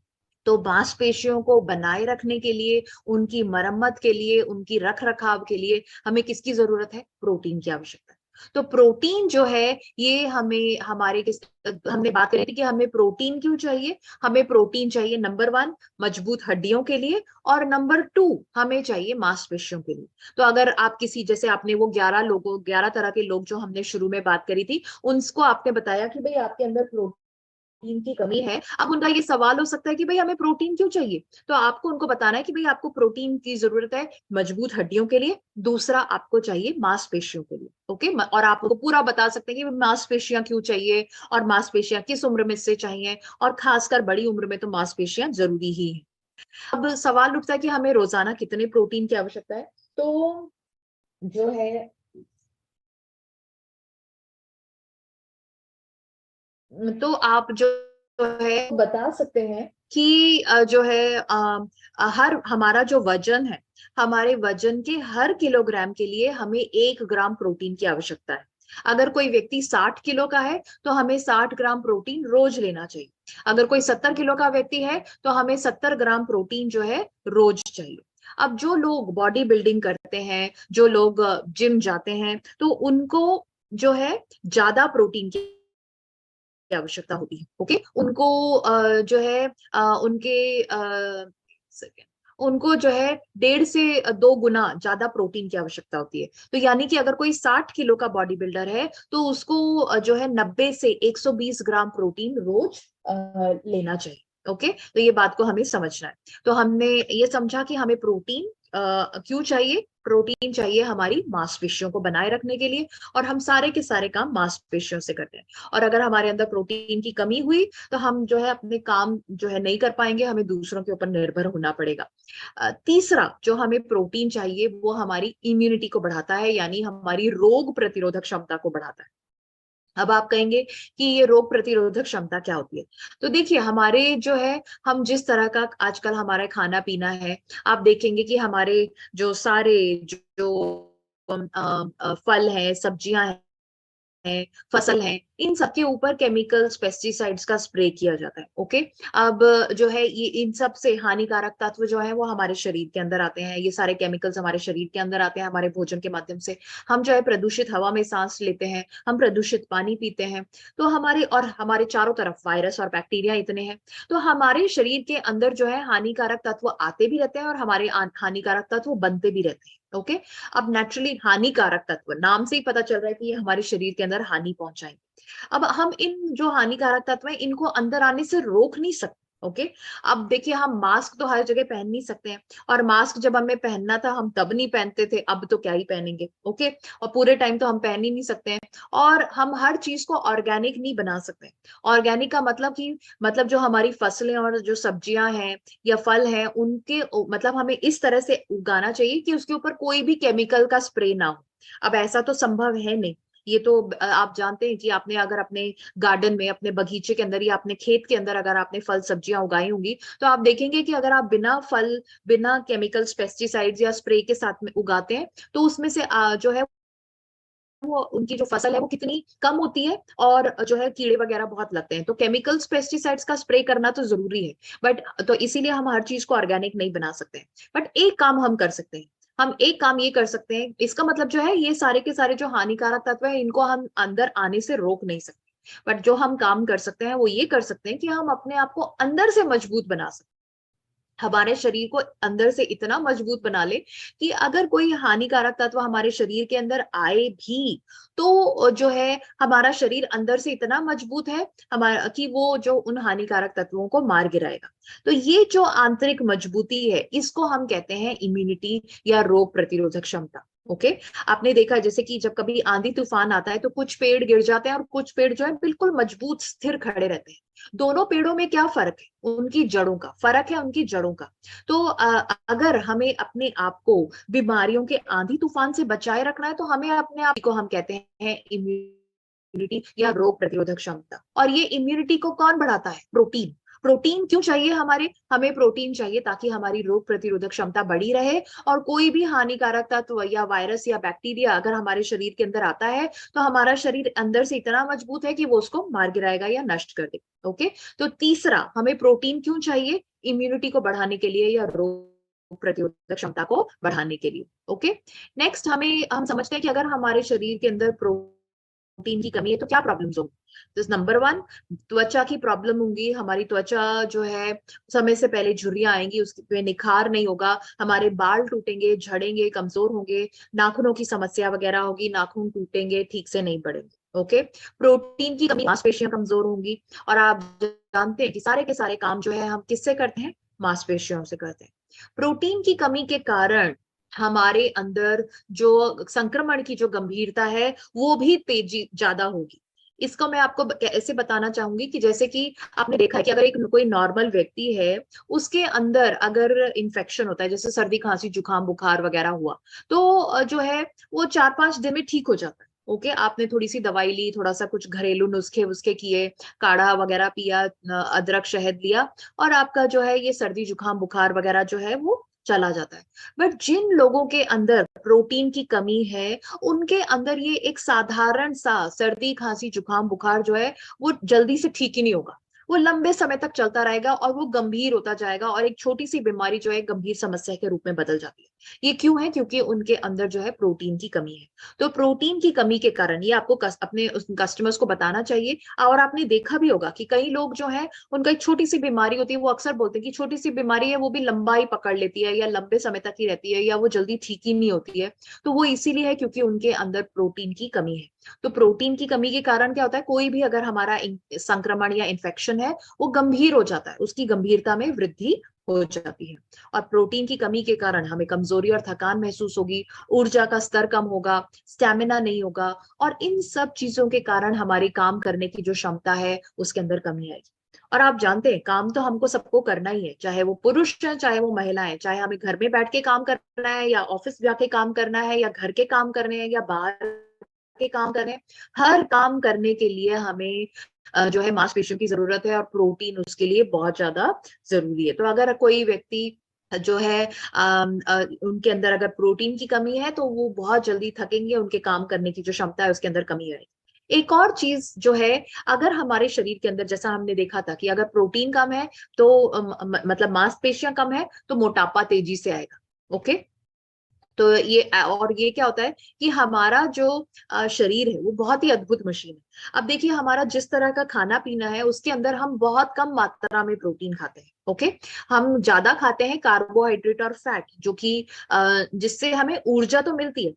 तो मांसपेशियों को बनाए रखने के लिए, उनकी मरम्मत के लिए, उनकी रख रखाव के लिए हमें किसकी जरूरत है, प्रोटीन की आवश्यकता है। तो प्रोटीन जो है, ये हमें हमने बात करी थी कि हमें प्रोटीन क्यों चाहिए। हमें प्रोटीन चाहिए नंबर 1 मजबूत हड्डियों के लिए, और नंबर 2 हमें चाहिए मांसपेशियों के लिए। तो अगर आप किसी, जैसे आपने वो 11 तरह के लोग जो हमने शुरू में बात करी थी, उनको आपने बताया कि भाई आपके अंदर प्रोटीन की कमी है। अब उनका ये सवाल हो सकता है कि भाई हमें प्रोटीन क्यों चाहिए, तो आपको उनको बताना है कि भाई आपको प्रोटीन की जरूरत है मजबूत हड्डियों के लिए, दूसरा आपको चाहिए मांसपेशियों के लिए। ओके। और आप उनको पूरा बता सकते हैं कि मांसपेशियां क्यों चाहिए, और मांसपेशियां किस उम्र में से चाहिए, और खासकर बड़ी उम्र में तो मांसपेशियां जरूरी ही है। अब सवाल उठता है कि हमें रोजाना कितने प्रोटीन की आवश्यकता है। तो जो है, तो आप जो है बता सकते हैं कि जो है हर हमारा जो वजन है, हमारे वजन के हर किलोग्राम के लिए हमें 1 ग्राम प्रोटीन की आवश्यकता है। अगर कोई व्यक्ति 60 किलो का है, तो हमें 60 ग्राम प्रोटीन रोज लेना चाहिए। अगर कोई 70 किलो का व्यक्ति है, तो हमें 70 ग्राम प्रोटीन जो है रोज चाहिए। अब जो लोग बॉडी बिल्डिंग करते हैं, जो लोग जिम जाते हैं, तो उनको जो है ज्यादा प्रोटीन की की आवश्यकता होती है। ओके। उनको जो है उनके second, उनको जो है 1.5 से 2 गुना ज्यादा प्रोटीन की आवश्यकता होती है। तो यानी कि अगर कोई 60 किलो का बॉडी बिल्डर है, तो उसको जो है 90 से 120 ग्राम प्रोटीन रोज लेना चाहिए। ओके, तो ये बात को हमें समझना है। तो हमने ये समझा कि हमें प्रोटीन क्यों चाहिए। प्रोटीन चाहिए हमारी मांसपेशियों को बनाए रखने के लिए, और हम सारे के सारे काम मांसपेशियों से करते हैं। और अगर हमारे अंदर प्रोटीन की कमी हुई तो हम जो है अपने काम जो है नहीं कर पाएंगे, हमें दूसरों के ऊपर निर्भर होना पड़ेगा। तीसरा जो हमें प्रोटीन चाहिए वो हमारी इम्यूनिटी को बढ़ाता है, यानी हमारी रोग प्रतिरोधक क्षमता को बढ़ाता है। अब आप कहेंगे कि ये रोग प्रतिरोधक क्षमता क्या होती है? तो देखिए, हमारे जो है, हम जिस तरह का आजकल हमारा खाना पीना है, आप देखेंगे कि हमारे जो सारे जो फल हैं, सब्जियां है, फसल है, इन सबके ऊपर केमिकल्स, पेस्टिसाइड्स का स्प्रे किया जाता है। ओके, अब जो है ये इन सब से हानिकारक तत्व जो है वो हमारे शरीर के अंदर आते हैं। ये सारे केमिकल्स हमारे शरीर के अंदर आते हैं हमारे भोजन के माध्यम से। हम जो है प्रदूषित हवा में सांस लेते हैं, हम प्रदूषित पानी पीते हैं। तो हमारे चारों तरफ वायरस और बैक्टीरिया इतने हैं, तो हमारे शरीर के अंदर जो है हानिकारक तत्व आते भी रहते हैं और हमारे हानिकारक तत्व बनते भी रहते हैं। ओके, अब नेचुरली हानिकारक तत्व नाम से ही पता चल रहा है कि ये हमारे शरीर के अंदर हानि पहुंचाएंगे। अब हम इन जो हानिकारक तत्व हैं इनको अंदर आने से रोक नहीं सकते। ओके, अब देखिए, हम मास्क तो हर जगह पहन नहीं सकते हैं, और मास्क जब हमें पहनना था हम तब नहीं पहनते थे, अब तो क्या ही पहनेंगे। ओके, और पूरे टाइम तो हम पहन ही नहीं सकते हैं। और हम हर चीज को ऑर्गेनिक नहीं बना सकते। ऑर्गेनिक का मतलब कि मतलब जो हमारी फसलें और जो सब्जियां हैं या फल हैं उनके मतलब हमें इस तरह से उगाना चाहिए कि उसके ऊपर कोई भी केमिकल का स्प्रे ना हो। अब ऐसा तो संभव है नहीं। ये तो आप जानते हैं कि आपने अगर अपने गार्डन में, अपने बगीचे के अंदर या अपने खेत के अंदर अगर आपने फल सब्जियां उगाई होंगी, तो आप देखेंगे कि अगर आप बिना फल, बिना केमिकल्स, पेस्टिसाइड्स या स्प्रे के साथ में उगाते हैं, तो उसमें से जो है वो उनकी जो फसल है वो कितनी कम होती है, और जो है कीड़े वगैरह बहुत लगते हैं। तो केमिकल्स, पेस्टिसाइड्स का स्प्रे करना तो जरूरी है, बट तो इसीलिए हम हर चीज को ऑर्गेनिक नहीं बना सकते हैं। बट एक काम हम कर सकते हैं, हम एक काम ये कर सकते हैं, इसका मतलब जो है ये सारे के सारे जो हानिकारक तत्व है इनको हम अंदर आने से रोक नहीं सकते। बट जो हम काम कर सकते हैं वो ये कर सकते हैं कि हम अपने आप को अंदर से मजबूत बना सकते हैं। हमारे शरीर को अंदर से इतना मजबूत बना ले कि अगर कोई हानिकारक तत्व हमारे शरीर के अंदर आए भी, तो जो है हमारा शरीर अंदर से इतना मजबूत है हमारा कि वो जो उन हानिकारक तत्वों को मार गिराएगा। तो ये जो आंतरिक मजबूती है इसको हम कहते हैं इम्यूनिटी या रोग प्रतिरोधक क्षमता। ओके, आपने देखा जैसे कि जब कभी आंधी तूफान आता है तो कुछ पेड़ गिर जाते हैं और कुछ पेड़ जो है बिल्कुल मजबूत स्थिर खड़े रहते हैं। दोनों पेड़ों में क्या फर्क है? उनकी जड़ों का फर्क है, उनकी जड़ों का। तो अगर हमें अपने आप को बीमारियों के आंधी तूफान से बचाए रखना है तो हमें अपने आप को हम कहते हैं इम्यूनिटी या रोग प्रतिरोधक क्षमता। और ये इम्यूनिटी को कौन बढ़ाता है? प्रोटीन। प्रोटीन क्यों चाहिए हमें प्रोटीन चाहिए ताकि हमारी रोग प्रतिरोधक क्षमता बढ़ी रहे, और कोई भी हानिकारक तत्व या वायरस या बैक्टीरिया अगर हमारे शरीर के अंदर आता है तो हमारा शरीर अंदर से इतना मजबूत है कि वो उसको मार गिराएगा या नष्ट कर देगा। ओके, तो तीसरा, हमें प्रोटीन क्यों चाहिए? इम्यूनिटी को बढ़ाने के लिए या रोग प्रतिरोधक क्षमता को बढ़ाने के लिए। ओके, नेक्स्ट हम समझते हैं कि अगर हमारे शरीर के अंदर प्रोटीन की कमी है तो क्या प्रॉब्लम्स होंगी। तो नंबर वन, त्वचा की प्रॉब्लम होंगी। हमारी त्वचा जो है समय से पहले झुर्रियां आएंगी, उसमें निखार नहीं होगा, हमारे बाल टूटेंगे, झड़ेंगे, कमजोर होंगे, नाखूनों की समस्या वगैरह होगी, नाखून टूटेंगे, ठीक से नहीं बढ़ेंगे। ओके, प्रोटीन की कमी, मांसपेशियां कमजोर होंगी। और आप जानते हैं कि सारे के सारे काम जो है हम किससे करते हैं? मांसपेशियों से करते हैं। प्रोटीन की कमी के कारण हमारे अंदर जो संक्रमण की जो गंभीरता है वो भी तेजी ज्यादा होगी। इसको मैं आपको ऐसे बताना चाहूंगी कि जैसे कि आपने देखा है कि अगर एक कोई नॉर्मल व्यक्ति है, उसके अंदर अगर इन्फेक्शन होता है, जैसे सर्दी, खांसी, जुकाम, बुखार वगैरह हुआ, तो जो है वो 4-5 दिन में ठीक हो जाता है। ओके, आपने थोड़ी सी दवाई ली, थोड़ा सा कुछ घरेलू नुस्खे उसके किए, काढ़ा वगैरह पिया, अदरक, शहद लिया, और आपका जो है ये सर्दी, जुकाम, बुखार वगैरह जो है वो चला जाता है। बट जिन लोगों के अंदर प्रोटीन की कमी है, उनके अंदर ये एक साधारण सा सर्दी, खांसी, जुकाम, बुखार जो है वो जल्दी से ठीक ही नहीं होगा। वो लंबे समय तक चलता रहेगा और वो गंभीर होता जाएगा, और एक छोटी सी बीमारी जो है गंभीर समस्या के रूप में बदल जाती है। ये क्यों है? क्योंकि उनके अंदर जो है प्रोटीन की कमी है। तो प्रोटीन की कमी के कारण ये आपको अपने कस्टमर्स को बताना चाहिए। और आपने देखा भी होगा कि कई लोग जो है उनका एक छोटी सी बीमारी होती है, वो अक्सर बोलते हैं कि छोटी सी बीमारी है, वो भी लंबाई पकड़ लेती है या लंबे समय तक ही रहती है या वो जल्दी ठीक ही नहीं होती है। तो वो इसीलिए है क्योंकि उनके अंदर प्रोटीन की कमी है। तो प्रोटीन की कमी के कारण क्या होता है, कोई भी अगर हमारा संक्रमण या इन्फेक्शन है वो गंभीर हो जाता है, उसकी गंभीरता में वृद्धि हो जाती है। और प्रोटीन की कमी के कारण हमें कमजोरी और थकान महसूस होगी, ऊर्जा का स्तर कम होगा, स्टेमिना नहीं होगा, और इन सब चीजों के कारण हमारी काम करने की जो क्षमता है उसके अंदर कमी आएगी। और आप जानते हैं काम तो हमको सबको करना ही है, चाहे वो पुरुष है चाहे वो महिला है, चाहे हमें घर में बैठ के काम करना है या ऑफिस जाके काम करना है या घर के काम करने हैं या बाहर के काम करने हैं। हर काम करने के लिए हमें जो है मांसपेशियों की जरूरत है और प्रोटीन उसके लिए बहुत ज्यादा जरूरी है। तो अगर कोई व्यक्ति जो है उनके अंदर अगर प्रोटीन की कमी है तो वो बहुत जल्दी थकेंगे, उनके काम करने की जो क्षमता है उसके अंदर कमी आएगी। एक और चीज जो है, अगर हमारे शरीर के अंदर जैसा हमने देखा था कि अगर प्रोटीन कम है तो मतलब मांसपेशियां कम है तो मोटापा तेजी से आएगा। ओके, तो ये और ये क्या होता है कि हमारा जो शरीर है वो बहुत ही अद्भुत मशीन है। अब देखिए हमारा जिस तरह का खाना पीना है उसके अंदर हम बहुत कम मात्रा में प्रोटीन खाते हैं। ओके, हम ज्यादा खाते हैं कार्बोहाइड्रेट और फैट, जो कि जिससे हमें ऊर्जा तो मिलती है,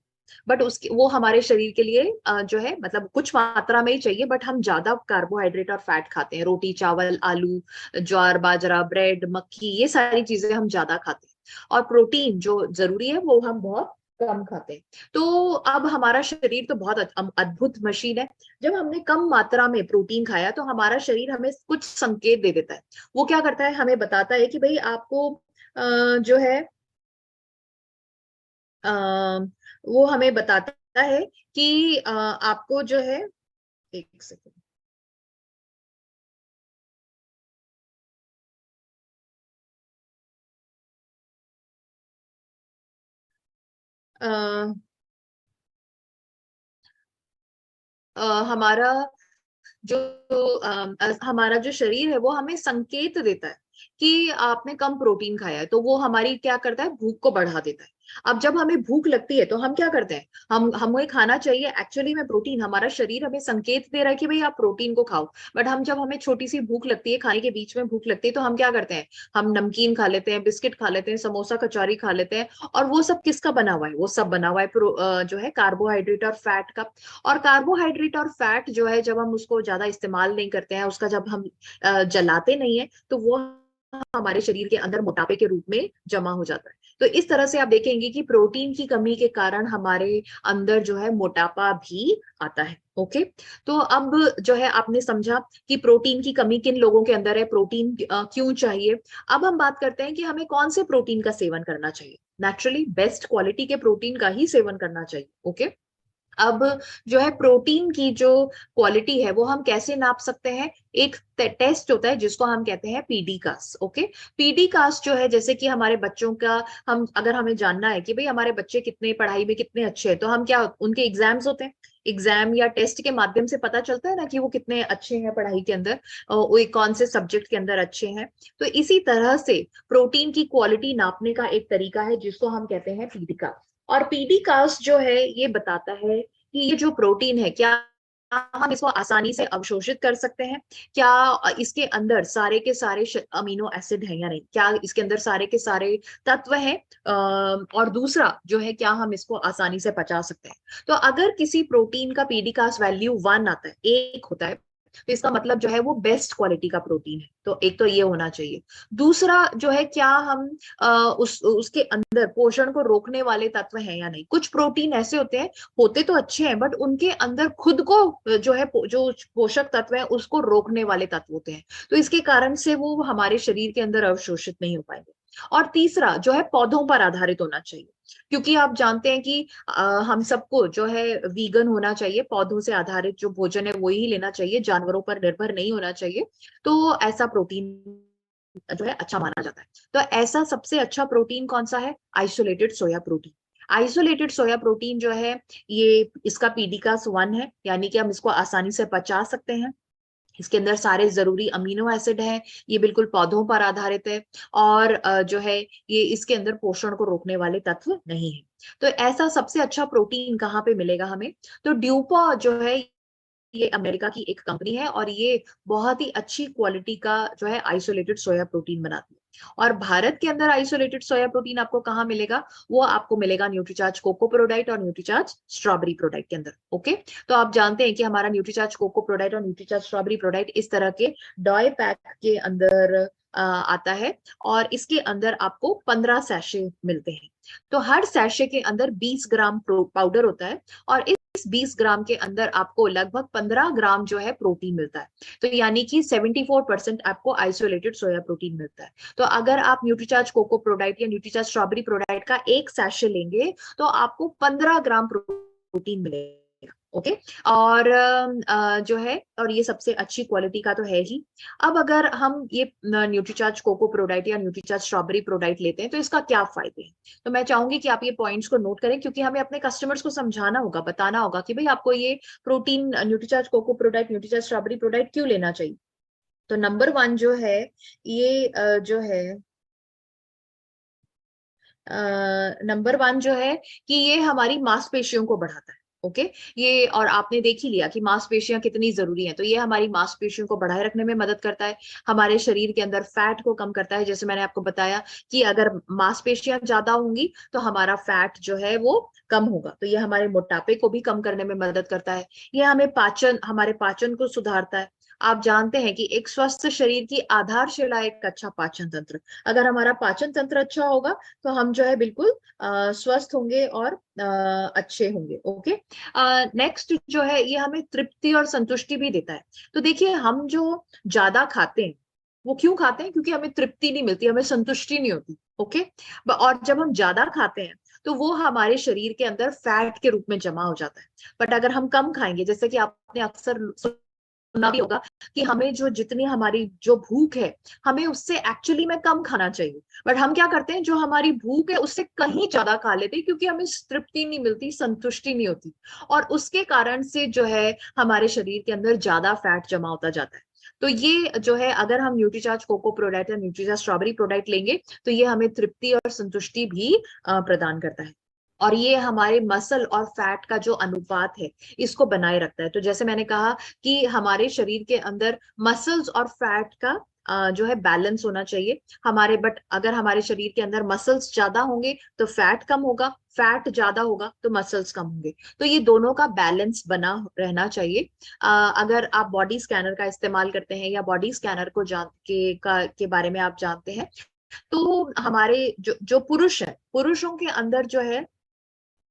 बट उसकी वो हमारे शरीर के लिए जो है मतलब कुछ मात्रा में ही चाहिए, बट हम ज्यादा कार्बोहाइड्रेट और फैट खाते हैं। रोटी चावल आलू ज्वार बाजरा ब्रेड मक्खी ये सारी चीजें हम ज्यादा खाते हैं, और प्रोटीन जो जरूरी है वो हम बहुत कम खाते हैं। तो अब हमारा शरीर तो बहुत अद्भुत मशीन है। जब हमने कम मात्रा में प्रोटीन खाया तो हमारा शरीर हमें कुछ संकेत दे देता है। वो क्या करता है, हमें बताता है कि भाई आपको जो है अ, वो हमें बताता है कि आपको जो है, एक सेकंड, हमारा जो हमारा जो शरीर है वो हमें संकेत देता है कि आपने कम प्रोटीन खाया है, तो वो हमारी क्या करता है, भूख को बढ़ा देता है। अब जब हमें भूख लगती है तो हम क्या करते हैं, हम हमें खाना चाहिए एक्चुअली में प्रोटीन, हमारा शरीर हमें संकेत दे रहा है कि भाई आप प्रोटीन को खाओ। बट हम जब हमें छोटी सी भूख लगती है, खाने के बीच में भूख लगती है, तो हम क्या करते हैं, हम नमकीन खा लेते हैं, बिस्किट खा लेते हैं, समोसा कचौरी खा लेते हैं। और वो सब किसका बना हुआ है, वो सब बना हुआ है जो है कार्बोहाइड्रेट और फैट का। और कार्बोहाइड्रेट और फैट जो है जब हम उसको ज्यादा इस्तेमाल नहीं करते हैं, उसका जब हम जलाते नहीं है, तो वो हमारे शरीर के अंदर मोटापे के रूप में जमा हो जाता है। तो इस तरह से आप देखेंगे कि प्रोटीन की कमी के कारण हमारे अंदर जो है मोटापा भी आता है। ओके, तो अब जो है आपने समझा कि प्रोटीन की कमी किन लोगों के अंदर है, प्रोटीन क्यों चाहिए। अब हम बात करते हैं कि हमें कौन से प्रोटीन का सेवन करना चाहिए। नेचुरली बेस्ट क्वालिटी के प्रोटीन का ही सेवन करना चाहिए। ओके, अब जो है प्रोटीन की जो क्वालिटी है वो हम कैसे नाप सकते हैं, एक टेस्ट होता है जिसको हम कहते हैं पीडी कास। ओके, पीडी कास जो है, जैसे कि हमारे बच्चों का, हम अगर हमें जानना है कि भाई हमारे बच्चे कितने पढ़ाई में कितने अच्छे हैं, तो हम क्या, उनके एग्जाम्स होते हैं, एग्जाम या टेस्ट के माध्यम से पता चलता है ना कि वो कितने अच्छे हैं पढ़ाई के अंदर, वो कौन से सब्जेक्ट के अंदर अच्छे हैं। तो इसी तरह से प्रोटीन की क्वालिटी नापने का एक तरीका है जिसको हम कहते हैं पीडी कास। और पीडी कास जो है ये बताता है कि ये जो प्रोटीन है क्या हम इसको आसानी से अवशोषित कर सकते हैं, क्या इसके अंदर सारे के सारे अमीनो एसिड हैं या नहीं, क्या इसके अंदर सारे के सारे तत्व हैं, और दूसरा जो है क्या हम इसको आसानी से पचा सकते हैं। तो अगर किसी प्रोटीन का पीडीकास वैल्यू 1 आता है, एक होता है, तो इसका मतलब जो है वो बेस्ट क्वालिटी का प्रोटीन है। तो एक तो ये होना चाहिए। दूसरा जो है क्या हम उसके अंदर पोषण को रोकने वाले तत्व हैं या नहीं। कुछ प्रोटीन ऐसे होते हैं, होते तो अच्छे हैं, बट उनके अंदर खुद को जो है जो पोषक तत्व है उसको रोकने वाले तत्व होते हैं, तो इसके कारण से वो हमारे शरीर के अंदर अवशोषित नहीं हो पाएंगे। और तीसरा जो है पौधों पर आधारित होना चाहिए, क्योंकि आप जानते हैं कि हम सबको जो है वीगन होना चाहिए, पौधों से आधारित जो भोजन है वही लेना चाहिए, जानवरों पर निर्भर नहीं होना चाहिए। तो ऐसा प्रोटीन जो है अच्छा माना जाता है। तो ऐसा सबसे अच्छा प्रोटीन कौन सा है, isolated soya protein. Isolated soya protein जो है ये इसका पीडीकास 1 है, यानी कि हम इसको आसानी से पचा सकते हैं। इसके अंदर सारे जरूरी अमीनो एसिड हैं, ये बिल्कुल पौधों पर आधारित है, और जो है ये इसके अंदर पोषण को रोकने वाले तत्व नहीं है। तो ऐसा सबसे अच्छा प्रोटीन कहाँ पे मिलेगा हमें? तो ड्यूपा जो है ये अमेरिका की एक कंपनी है, और ये बहुत ही अच्छी क्वालिटी का जो है आइसोलेटेड सोया प्रोटीन बनाती है। और भारत के अंदर आइसोलेटेड सोया प्रोटीन आपको कहाँ मिलेगा? वो आपको मिलेगा न्यूट्रीचार्ज कोको प्रोडाइट और न्यूट्रीचार्ज स्ट्रॉबेरी प्रोडाइट के अंदर। ओके, तो आप जानते हैं कि हमारा न्यूट्रीचार्ज कोको प्रोडाइट और न्यूट्रीचार्ज स्ट्रॉबेरी प्रोडाइट इस तरह के डॉय पैक के अंदर आता है, और इसके अंदर आपको 15 सैशे मिलते हैं। तो हर सैशे के अंदर 20 ग्राम पाउडर होता है, और इस 20 ग्राम के अंदर आपको लगभग 15 ग्राम जो है प्रोटीन मिलता है। तो यानी कि 74% आपको आइसोलेटेड सोया प्रोटीन मिलता है। तो अगर आप न्यूट्रीचार्ज कोको प्रोडाइट या न्यूट्रीचार्ज स्ट्रॉबेरी प्रोडाइट का एक सैशे लेंगे तो आपको 15 ग्राम प्रोटीन मिलेगा। ओके, और जो है, और ये सबसे अच्छी क्वालिटी का तो है ही। अब अगर हम ये न्यूट्रीचार्ज कोको प्रोडाइट या न्यूट्रीचार्ज स्ट्रॉबेरी प्रोडाइट लेते हैं तो इसका क्या फायदे हैं? तो मैं चाहूंगी कि आप ये पॉइंट्स को नोट करें, क्योंकि हमें अपने कस्टमर्स को समझाना होगा, बताना होगा कि भाई आपको ये protein Nutricharge cocoa product, Nutricharge strawberry product क्यों लेना चाहिए। तो नंबर 1 जो है, ये जो है नंबर 1 जो है कि ये हमारी मांसपेशियों को बढ़ाता है। ओके, ये और आपने देख ही लिया कि मांसपेशियां कितनी जरूरी हैं। तो ये हमारी मांसपेशियों को बढ़ाए रखने में मदद करता है, हमारे शरीर के अंदर फैट को कम करता है। जैसे मैंने आपको बताया कि अगर मांसपेशियां ज्यादा होंगी तो हमारा फैट जो है वो कम होगा, तो ये हमारे मोटापे को भी कम करने में मदद करता है। ये हमारे पाचन को सुधारता है। आप जानते हैं कि एक स्वस्थ शरीर की आधारशिला एक अच्छा पाचन तंत्र। अगर हमारा पाचन तंत्र अच्छा होगा तो हम जो है बिल्कुल स्वस्थ होंगे और अच्छे होंगे। ओके, नेक्स्ट जो है, ये हमें तृप्ति और संतुष्टि भी देता है। तो देखिए, हम जो ज्यादा खाते हैं वो क्यों खाते हैं? क्योंकि हमें तृप्ति नहीं मिलती, हमें संतुष्टि नहीं होती। ओके, और जब हम ज्यादा खाते हैं तो वो हमारे शरीर के अंदर फैट के रूप में जमा हो जाता है। बट अगर हम कम खाएंगे, जैसे कि आपने अक्सर सुना भी होगा कि हमें जो जितनी हमारी जो भूख है, हमें उससे एक्चुअली में कम खाना चाहिए। बट हम क्या करते हैं, जो हमारी भूख है उससे कहीं ज्यादा खा लेते हैं, क्योंकि हमें तृप्ति नहीं मिलती, संतुष्टि नहीं होती, और उसके कारण से जो है हमारे शरीर के अंदर ज्यादा फैट जमा होता जाता है। तो ये जो है, अगर हम न्यूट्रीचार्ज कोको प्रोडक्ट या न्यूट्रीचार्ज स्ट्रॉबेरी प्रोडक्ट लेंगे तो ये हमें तृप्ति और संतुष्टि भी प्रदान करता है। और ये हमारे मसल और फैट का जो अनुपात है इसको बनाए रखता है। तो जैसे मैंने कहा कि हमारे शरीर के अंदर मसल्स और फैट का जो है बैलेंस होना चाहिए हमारे। बट अगर हमारे शरीर के अंदर मसल्स ज्यादा होंगे तो फैट कम होगा, फैट ज्यादा होगा तो मसल्स कम होंगे। तो ये दोनों का बैलेंस बना रहना चाहिए। अगर आप बॉडी स्कैनर का इस्तेमाल करते हैं या बॉडी स्कैनर को के बारे में आप जानते हैं, तो हमारे जो पुरुष है, पुरुषों के अंदर जो है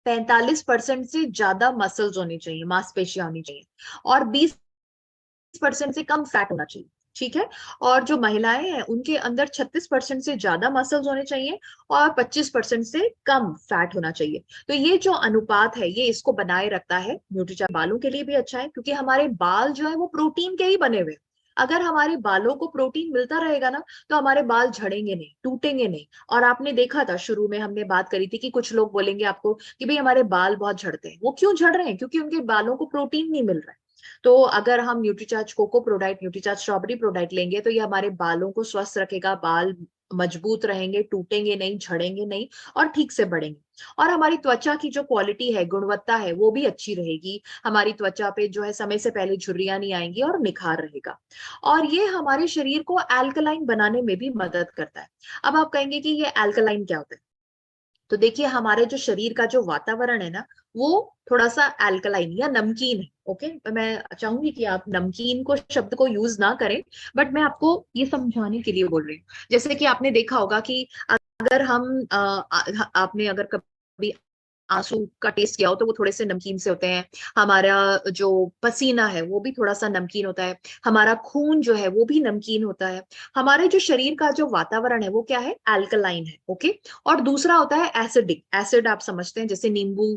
45% से ज्यादा मसल्स होनी चाहिए, मांसपेशियां होनी चाहिए, और 20% से कम फैट होना चाहिए। ठीक है, और जो महिलाएं हैं उनके अंदर 36% से ज्यादा मसल्स होने चाहिए और 25% से कम फैट होना चाहिए। तो ये जो अनुपात है ये इसको बनाए रखता है। न्यूट्रीचार्ज बालों के लिए भी अच्छा है, क्योंकि हमारे बाल जो है वो प्रोटीन के ही बने हुए हैं। अगर हमारे बालों को प्रोटीन मिलता रहेगा ना तो हमारे बाल झड़ेंगे नहीं, टूटेंगे नहीं। और आपने देखा था, शुरू में हमने बात करी थी कि कुछ लोग बोलेंगे आपको कि भाई हमारे बाल बहुत झड़ते हैं। वो क्यों झड़ रहे हैं? क्योंकि उनके बालों को प्रोटीन नहीं मिल रहा है। तो अगर हम Nutricharge cocoa product, Nutricharge strawberry product लेंगे तो ये हमारे बालों को स्वस्थ रखेगा, बाल मजबूत रहेंगे, टूटेंगे नहीं, झड़ेंगे नहीं, और ठीक से बढ़ेंगे। और हमारी त्वचा की जो क्वालिटी है, गुणवत्ता है, वो भी अच्छी रहेगी। हमारी त्वचा पे जो है समय से पहले झुर्रियां नहीं आएंगी और निखार रहेगा। और ये हमारे शरीर को एल्कलाइन बनाने में भी मदद करता है। अब आप कहेंगे कि ये एल्कलाइन क्या होता है? तो देखिए, हमारे जो शरीर का जो वातावरण है ना, वो थोड़ा सा अल्कलाइन या नमकीन है। ओके, मैं चाहूंगी कि आप नमकीन को शब्द को यूज ना करें, बट मैं आपको ये समझाने के लिए बोल रही हूँ। जैसे कि आपने देखा होगा कि अगर हम आपने अगर कभी आंसू का टेस्ट किया हो तो वो थोड़े से नमकीन से होते हैं। हमारा जो पसीना है वो भी थोड़ा सा नमकीन होता है, हमारा खून जो है वो भी नमकीन होता है। हमारे जो शरीर का जो वातावरण है वो क्या है? अल्कलाइन है। ओके, और दूसरा होता है एसिडिक। एसिड आप समझते हैं, जैसे नींबू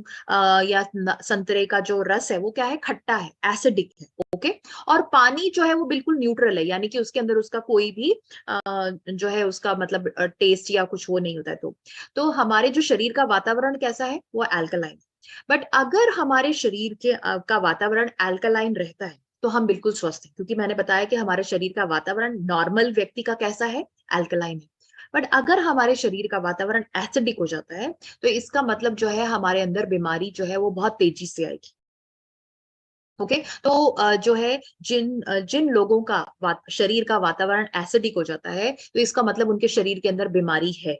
या संतरे का जो रस है वो क्या है? खट्टा है, एसिडिक है। ओके, और पानी जो है वो बिल्कुल न्यूट्रल है, यानी कि उसके अंदर उसका कोई भी जो है उसका मतलब टेस्ट या कुछ वो नहीं होता है। तो हमारे जो शरीर का वातावरण कैसा है? वो अल्कलाइन। बट अगर हमारे शरीर का वातावरण अल्कलाइन रहता है तो हम बिल्कुल स्वस्थ हैं, क्योंकि मैंने बताया कि हमारे शरीर का वातावरण नॉर्मल व्यक्ति का कैसा है, अल्कलाइन है। बट अगर हमारे शरीर का वातावरण एसिडिक हो जाता है, तो इसका मतलब जो है हमारे अंदर बीमारी जो है वो बहुत तेजी से आएगी। ओके, तो जो है जिन लोगों का शरीर का वातावरण एसिडिक हो जाता है, तो इसका मतलब उनके शरीर के अंदर बीमारी है।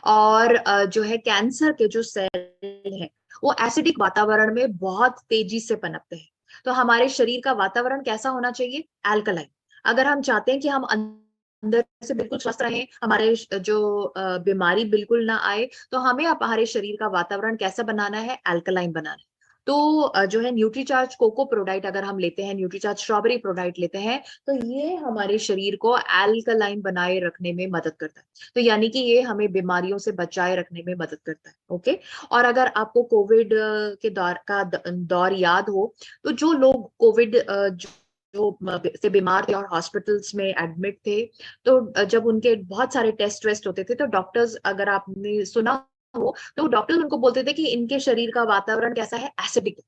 और जो है कैंसर के जो सेल हैं, वो एसिडिक वातावरण में बहुत तेजी से पनपते हैं। तो हमारे शरीर का वातावरण कैसा होना चाहिए, अल्कलाइन। अगर हम चाहते हैं कि हम अंदर से बिल्कुल स्वस्थ रहें, हमारे जो बीमारी बिल्कुल ना आए, तो हमें हमारे शरीर का वातावरण कैसा बनाना है, अल्कलाइन बनाना है। तो जो है न्यूट्रीचार्ज कोको प्रोडाइट अगर हम लेते हैं, न्यूट्रीचार्ज स्ट्रॉबेरी प्रोडाइट लेते हैं, तो ये हमारे शरीर को अल्कलाइन बनाए रखने में मदद करता है। तो यानी कि ये हमें बीमारियों से बचाए रखने में मदद करता है। ओके, और अगर आपको कोविड के दौर याद हो, तो जो लोग कोविड से बीमार थे और हॉस्पिटल्स में एडमिट थे, तो जब उनके बहुत सारे टेस्ट वेस्ट होते थे, तो डॉक्टर्स, अगर आपने सुना हो, तो डॉक्टर्स उनको बोलते थे कि इनके शरीर का वातावरण कैसा है, एसिडिक,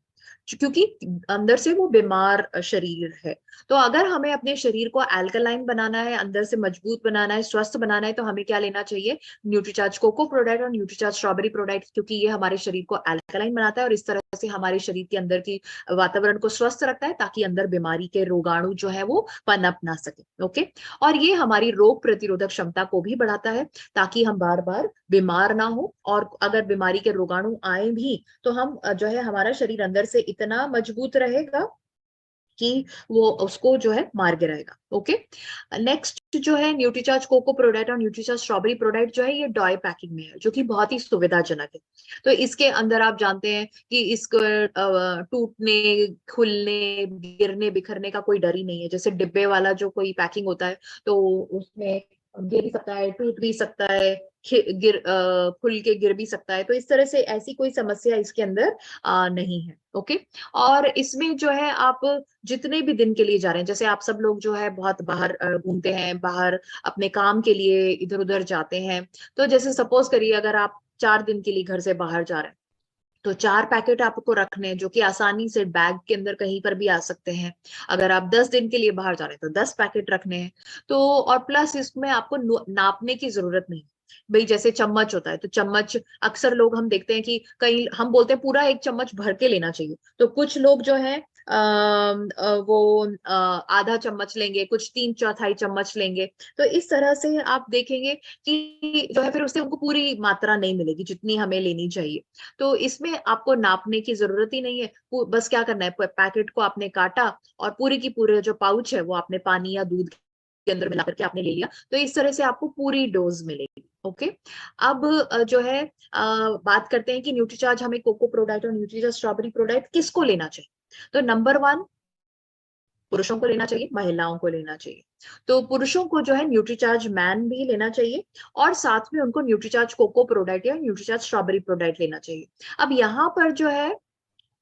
क्योंकि अंदर से वो बीमार शरीर है। तो अगर हमें अपने शरीर को अल्कलाइन बनाना है, अंदर से मजबूत बनाना है, स्वस्थ बनाना है, तो हमें क्या लेना चाहिए, न्यूट्रीचार्ज कोको प्रोडाइट और न्यूट्रीचार्ज स्ट्रॉबेरी प्रोडाइट, क्योंकि ये हमारे शरीर को अल्कलाइन बनाता है और इस तरह से हमारे शरीर के अंदर की वातावरण को स्वस्थ रखता है, ताकि अंदर बीमारी के रोगाणु जो है वो पनप ना सके। ओके, और ये हमारी रोग प्रतिरोधक क्षमता को भी बढ़ाता है, ताकि हम बार बार बीमार ना हो, और अगर बीमारी के रोगाणु आए भी, तो हम जो है हमारा शरीर अंदर से इतना मजबूत रहेगा कि वो उसको जो है मार गिराएगा। ओके, नेक्स्ट जो है न्यूट्रीचार्ज कोको प्रोडक्ट और न्यूट्रीचार्ज स्ट्रॉबेरी प्रोडक्ट जो है, ये डॉय पैकिंग में है, जो कि बहुत ही सुविधाजनक है। तो इसके अंदर आप जानते हैं कि इसको टूटने, खुलने, गिरने, बिखरने का कोई डर ही नहीं है। जैसे डिब्बे वाला जो कोई पैकिंग होता है, तो उसमें गिर भी सकता है, टूट भी सकता है, खुल के गिर भी सकता है। तो इस तरह से ऐसी कोई समस्या इसके अंदर नहीं है। ओके, और इसमें जो है आप जितने भी दिन के लिए जा रहे हैं, जैसे आप सब लोग जो है बहुत बाहर घूमते हैं, बाहर अपने काम के लिए इधर उधर जाते हैं, तो जैसे सपोज करिए अगर आप 4 दिन के लिए घर से बाहर जा रहे हैं, तो 4 पैकेट आपको रखने हैं, जो कि आसानी से बैग के अंदर कहीं पर भी आ सकते हैं। अगर आप 10 दिन के लिए बाहर जा रहे हैं, तो 10 पैकेट रखने हैं। तो और प्लस इसमें आपको नापने की जरूरत नहीं। भाई जैसे चम्मच होता है, तो चम्मच अक्सर लोग हम देखते हैं कि कई हम बोलते हैं पूरा एक चम्मच भर के लेना चाहिए, तो कुछ लोग जो है वो आधा चम्मच लेंगे, कुछ 3/4 चम्मच लेंगे। तो इस तरह से आप देखेंगे कि जो है फिर उससे उनको पूरी मात्रा नहीं मिलेगी जितनी हमें लेनी चाहिए। तो इसमें आपको नापने की जरूरत ही नहीं है। बस क्या करना है, पैकेट को आपने काटा और पूरी की पूरे जो पाउच है वो आपने पानी या दूध के अंदर मिला करके आपने ले लिया, तो इस तरह से आपको पूरी डोज मिलेगी। ओके, अब जो है बात करते हैं कि न्यूट्रीचार्ज हमें कोको प्रोडक्ट और न्यूट्रीचार्ज स्ट्रॉबेरी प्रोडक्ट किसको लेना चाहिए। तो नंबर 1, पुरुषों को लेना चाहिए, महिलाओं को लेना चाहिए। तो पुरुषों को जो है न्यूट्रीचार्ज मैन भी लेना चाहिए, और साथ में उनको न्यूट्रीचार्ज कोको प्रोडक्ट या न्यूट्रीचार्ज स्ट्रॉबेरी प्रोडक्ट लेना चाहिए। अब यहाँ पर जो है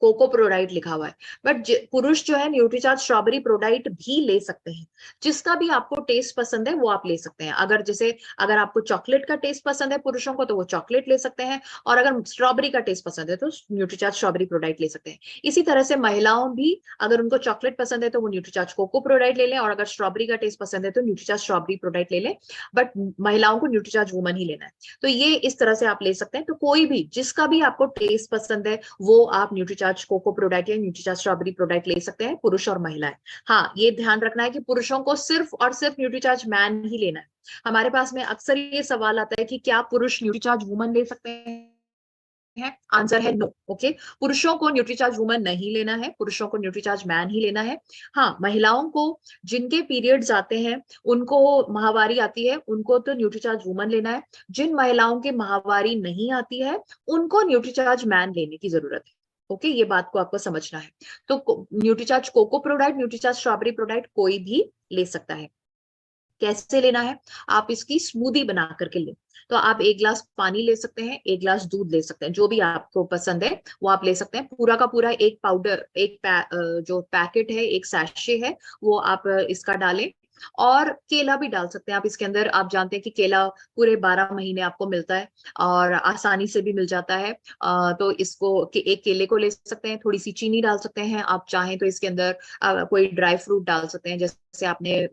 कोको प्रोडाइट लिखा हुआ है, बट पुरुष जो है न्यूट्रीचार्ज स्ट्रॉबेरी प्रोडाइट भी ले सकते हैं। जिसका भी आपको टेस्ट पसंद है वो आप ले सकते हैं। अगर जैसे अगर आपको चॉकलेट का टेस्ट पसंद है पुरुषों को, तो वो चॉकलेट ले सकते हैं, और अगर स्ट्रॉबेरी का टेस्ट पसंद है तो न्यूट्रीचार्ज स्ट्रॉबेरी प्रोडाइट ले सकते हैं। इसी तरह से महिलाओं भी, अगर उनको चॉकलेट पसंद है तो वो न्यूट्रीचार्ज कोको प्रोडाइट ले लें, और अगर स्ट्रॉबेरी का टेस्ट पसंद है तो न्यूट्रीचार्ज स्ट्रॉबेरी प्रोडाइट ले लें। बट महिलाओं को न्यूट्रीचार्ज वुमन ही लेना है। तो ये इस तरह से आप ले सकते हैं। तो कोई भी, जिसका भी आपको टेस्ट पसंद है, वो आप न्यूट्रीचार्ज कोको प्रोडक्ट या न्यूट्रीचार्ज स्ट्रॉबेरी प्रोडक्ट ले सकते हैं, पुरुष और महिलाएं। हाँ, ये ध्यान रखना है कि पुरुषों को सिर्फ और सिर्फ न्यूट्रीचार्ज मैन ही लेना है। हमारे पास में अक्सर ये सवाल आता है कि क्या पुरुष न्यूट्रीचार्ज वुमन ले सकते हैं। आंसर है नो। ओके, पुरुषों को न्यूट्रीचार्ज वुमन नहीं लेना है, पुरुषों को न्यूट्रीचार्ज मैन ही लेना है। हाँ, महिलाओं को जिनके पीरियड्स आते हैं, उनको माहवारी आती है, उनको तो न्यूट्रीचार्ज वुमन लेना है। जिन महिलाओं के माहवारी नहीं आती है, उनको न्यूट्रीचार्ज मैन लेने की जरूरत है। ओके, ये बात को आपको समझना है। तो Nutricharge cocoa product, Nutricharge strawberry product कोई भी ले सकता है। कैसे लेना है, आप इसकी स्मूदी बना करके लें। तो आप 1 गिलास पानी ले सकते हैं, 1 गिलास दूध ले सकते हैं, जो भी आपको पसंद है वो आप ले सकते हैं। पूरा का पूरा एक पाउडर, जो पैकेट है, एक सैशे है, वो आप इसका डालें। और केला भी डाल सकते हैं आप इसके अंदर। आप जानते हैं कि केला पूरे 12 महीने आपको मिलता है और आसानी से भी मिल जाता है। तो इसको एक केले को ले सकते हैं, थोड़ी सी चीनी डाल सकते हैं, आप चाहें तो इसके अंदर कोई ड्राई फ्रूट डाल सकते हैं, जैसे आपने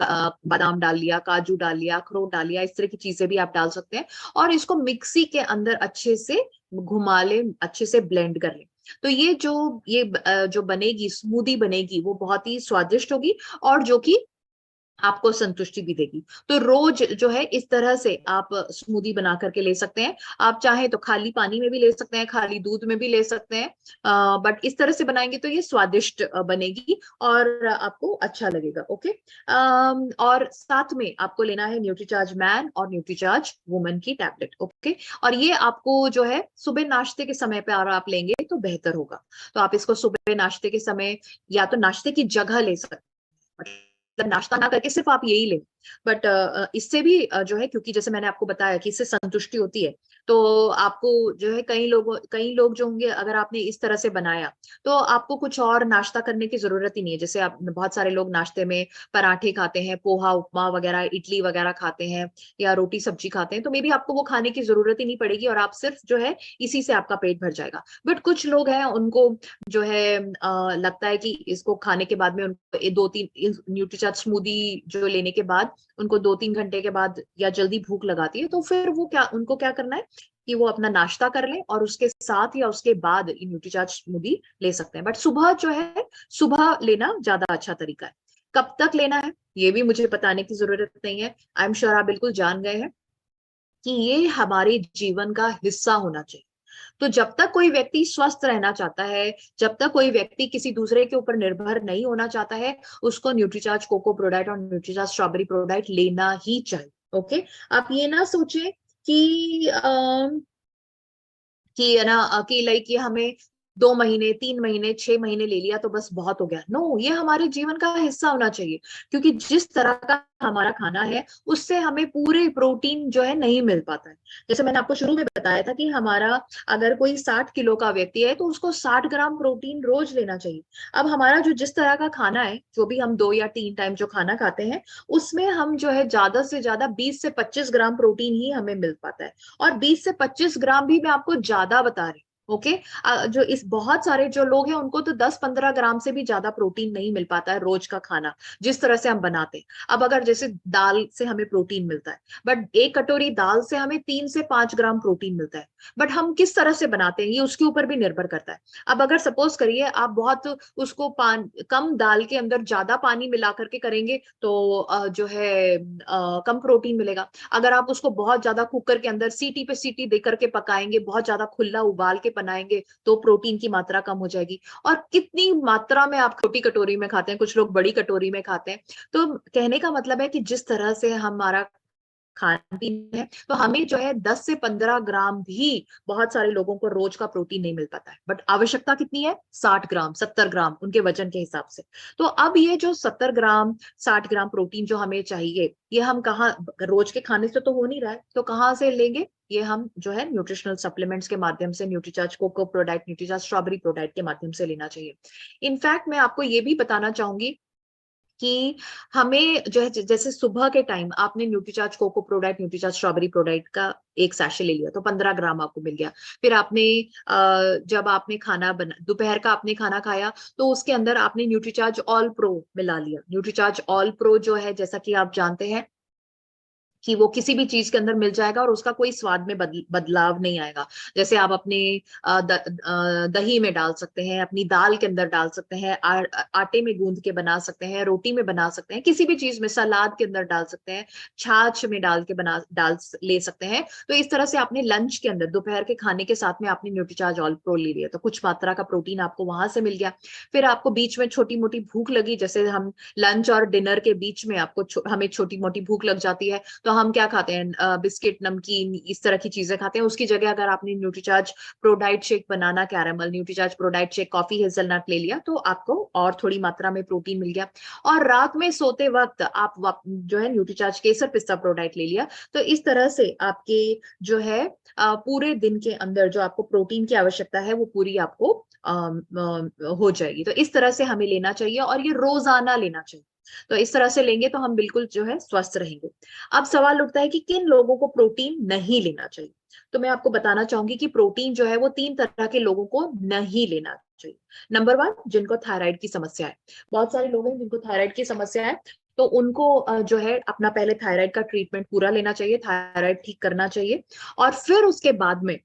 बादाम डाल लिया, काजू डाल लिया, अखरोट डाल लिया, इस तरह की चीजें भी आप डाल सकते हैं। और इसको मिक्सी के अंदर अच्छे से घुमा ले, अच्छे से ब्लेंड कर ले। तो जो बनेगी, स्मूदी बनेगी, वो बहुत ही स्वादिष्ट होगी और जो कि आपको संतुष्टि भी देगी। तो रोज जो है इस तरह से आप स्मूदी बना करके ले सकते हैं। आप चाहें तो खाली पानी में भी ले सकते हैं, खाली दूध में भी ले सकते हैं, बट इस तरह से बनाएंगे तो ये स्वादिष्ट बनेगी और आपको अच्छा लगेगा। ओके। और साथ में आपको लेना है न्यूट्रीचार्ज मैन और न्यूट्रीचार्ज वुमन की टैबलेट। ओके। और ये आपको जो है सुबह नाश्ते के समय पे और आप लेंगे तो बेहतर होगा। तो आप इसको सुबह नाश्ते के समय या तो नाश्ते की जगह ले सकते हैं, मतलब नाश्ता ना करके सिर्फ आप यही लें। बट इससे भी जो है, क्योंकि जैसे मैंने आपको बताया कि इससे संतुष्टि होती है, तो आपको जो है कई लोग जो होंगे, अगर आपने इस तरह से बनाया तो आपको कुछ और नाश्ता करने की जरूरत ही नहीं है। जैसे आप, बहुत सारे लोग नाश्ते में पराठे खाते हैं, पोहा उपमा वगैरह, इडली वगैरह खाते हैं या रोटी सब्जी खाते हैं, तो मे बी आपको वो खाने की जरूरत ही नहीं पड़ेगी और आप सिर्फ जो है इसी से आपका पेट भर जाएगा। बट कुछ लोग हैं, उनको जो है लगता है कि इसको खाने के बाद में उनको 2-3 न्यूट्रीचार्ज स्मूदी जो लेने के बाद उनको 2-3 घंटे के बाद या जल्दी भूख लगाती है, तो फिर उनको क्या करना है कि वो अपना नाश्ता कर लें और उसके साथ या उसके बाद न्यूट्रीचार्ज स्मूदी ले सकते हैं। बट सुबह जो है, सुबह लेना ज्यादा अच्छा तरीका है। कब तक लेना है ये भी मुझे बताने की जरूरत नहीं है, आई एम श्योर आप बिल्कुल जान गए हैं कि ये हमारे जीवन का हिस्सा होना चाहिए। तो जब तक कोई व्यक्ति स्वस्थ रहना चाहता है, जब तक कोई व्यक्ति किसी दूसरे के ऊपर निर्भर नहीं होना चाहता है, उसको न्यूट्रीचार्ज कोको प्रोडाइट और न्यूट्रीचार्ज स्ट्रॉबेरी प्रोडाइट लेना ही चाहिए। ओके। आप ये ना सोचें कि है ना, कि लाइक ये हमें 2 महीने, 3 महीने, 6 महीने ले लिया तो बस बहुत हो गया। नो, ये हमारे जीवन का हिस्सा होना चाहिए, क्योंकि जिस तरह का हमारा खाना है उससे हमें पूरे प्रोटीन जो है नहीं मिल पाता है। जैसे मैंने आपको शुरू में बताया था कि हमारा, अगर कोई 60 किलो का व्यक्ति है तो उसको 60 ग्राम प्रोटीन रोज लेना चाहिए। अब हमारा जो जिस तरह का खाना है, जो भी हम 2 या 3 टाइम जो खाना खाते हैं, उसमें हम जो है ज्यादा से ज्यादा 20 से 25 ग्राम प्रोटीन ही हमें मिल पाता है। और 20 से 25 ग्राम भी मैं आपको ज्यादा बता रही हूँ। ओके। जो इस बहुत सारे जो लोग हैं उनको तो 10-15 ग्राम से भी ज्यादा प्रोटीन नहीं मिल पाता है रोज का खाना, जिस तरह से हम बनाते हैं। अब अगर जैसे दाल से हमें प्रोटीन मिलता है, बट एक कटोरी दाल से हमें 3 से 5 ग्राम प्रोटीन मिलता है, बट हम किस तरह से बनाते हैं ये उसके ऊपर भी निर्भर करता है। अब अगर सपोज करिए आप बहुत उसको कम दाल के अंदर ज्यादा पानी मिला करके करेंगे तो जो है कम प्रोटीन मिलेगा। अगर आप उसको बहुत ज्यादा कुकर के अंदर सीटी पे सीटी दे करके पकाएंगे, बहुत ज्यादा खुला उबाल के बनाएंगे, तो प्रोटीन की मात्रा कम हो जाएगी। और कितनी मात्रा में आप छोटी कटोरी में खाते हैं, कुछ लोग बड़ी कटोरी में खाते हैं। तो कहने का मतलब है कि जिस तरह से हमारा खान पीन है, तो हमें जो है 10 से 15 ग्राम भी बहुत सारे लोगों को रोज का प्रोटीन नहीं मिल पाता है। बट आवश्यकता कितनी है? 60 ग्राम, 70 ग्राम उनके वजन के हिसाब से। तो अब ये जो 70 ग्राम, 60 ग्राम प्रोटीन जो हमें चाहिए, ये हम कहाँ, रोज के खाने से तो हो नहीं रहा है, तो कहाँ से लेंगे? ये हम जो है न्यूट्रिशनल सप्लीमेंट्स के माध्यम से, Nutricharge cocoa product, Nutricharge strawberry product के माध्यम से लेना चाहिए। इनफैक्ट मैं आपको ये भी बताना चाहूंगी कि हमें जो है, जैसे सुबह के टाइम आपने Nutricharge cocoa product, Nutricharge strawberry product का एक सैशे ले लिया तो 15 ग्राम आपको मिल गया। फिर आपने जब आपने खाना बना, दोपहर का आपने खाना खाया, तो उसके अंदर आपने न्यूट्रीचार्ज ऑल प्रो मिला लिया। न्यूट्रीचार्ज ऑल प्रो जो है, जैसा कि आप जानते हैं कि वो किसी भी चीज के अंदर मिल जाएगा और उसका कोई स्वाद में बदलाव नहीं आएगा। जैसे आप अपने दही में डाल सकते हैं, अपनी दाल के अंदर डाल सकते हैं, आटे में गूंद के बना सकते हैं, रोटी में बना सकते हैं, किसी भी चीज में, सलाद के अंदर डाल सकते हैं, छाछ में डाल के डाल ले सकते हैं। तो इस तरह से आपने लंच के अंदर, दोपहर के खाने के साथ में आपने न्यूट्रीचार्ज ऑल प्रो ले लिया, तो कुछ मात्रा का प्रोटीन आपको वहां से मिल गया। फिर आपको बीच में छोटी मोटी भूख लगी, जैसे हम लंच और डिनर के बीच में हमें छोटी मोटी भूख लग जाती है, तो हम क्या खाते हैं? बिस्किट, नमकीन, इस तरह की चीजें खाते हैं। उसकी जगह अगर आपने Nutricharge Prodite shake, banana caramel, Nutricharge Prodite shake, coffee hazelnut ले लिया, तो आपको और थोड़ी मात्रा में प्रोटीन मिल गया। और रात में सोते वक्त आप जो है न्यूट्रीचार्ज केसर पिस्ता प्रोडाइट ले लिया। तो इस तरह से आपके जो है पूरे दिन के अंदर जो आपको प्रोटीन की आवश्यकता है वो पूरी आपको हो जाएगी। तो इस तरह से हमें लेना चाहिए और ये रोजाना लेना चाहिए। तो इस तरह से लेंगे तो हम बिल्कुल जो है स्वस्थ रहेंगे। अब सवाल उठता है कि किन लोगों को प्रोटीन नहीं लेना चाहिए। तो मैं आपको बताना चाहूंगी कि प्रोटीन जो है वो 3 तरह के लोगों को नहीं लेना चाहिए। नंबर 1, जिनको थायराइड की समस्या है। बहुत सारे लोग हैं जिनको थायराइड की समस्या है, तो उनको जो है अपना पहले थायराइड का ट्रीटमेंट पूरा लेना चाहिए, थायराइड ठीक करना चाहिए, और फिर उसके बाद में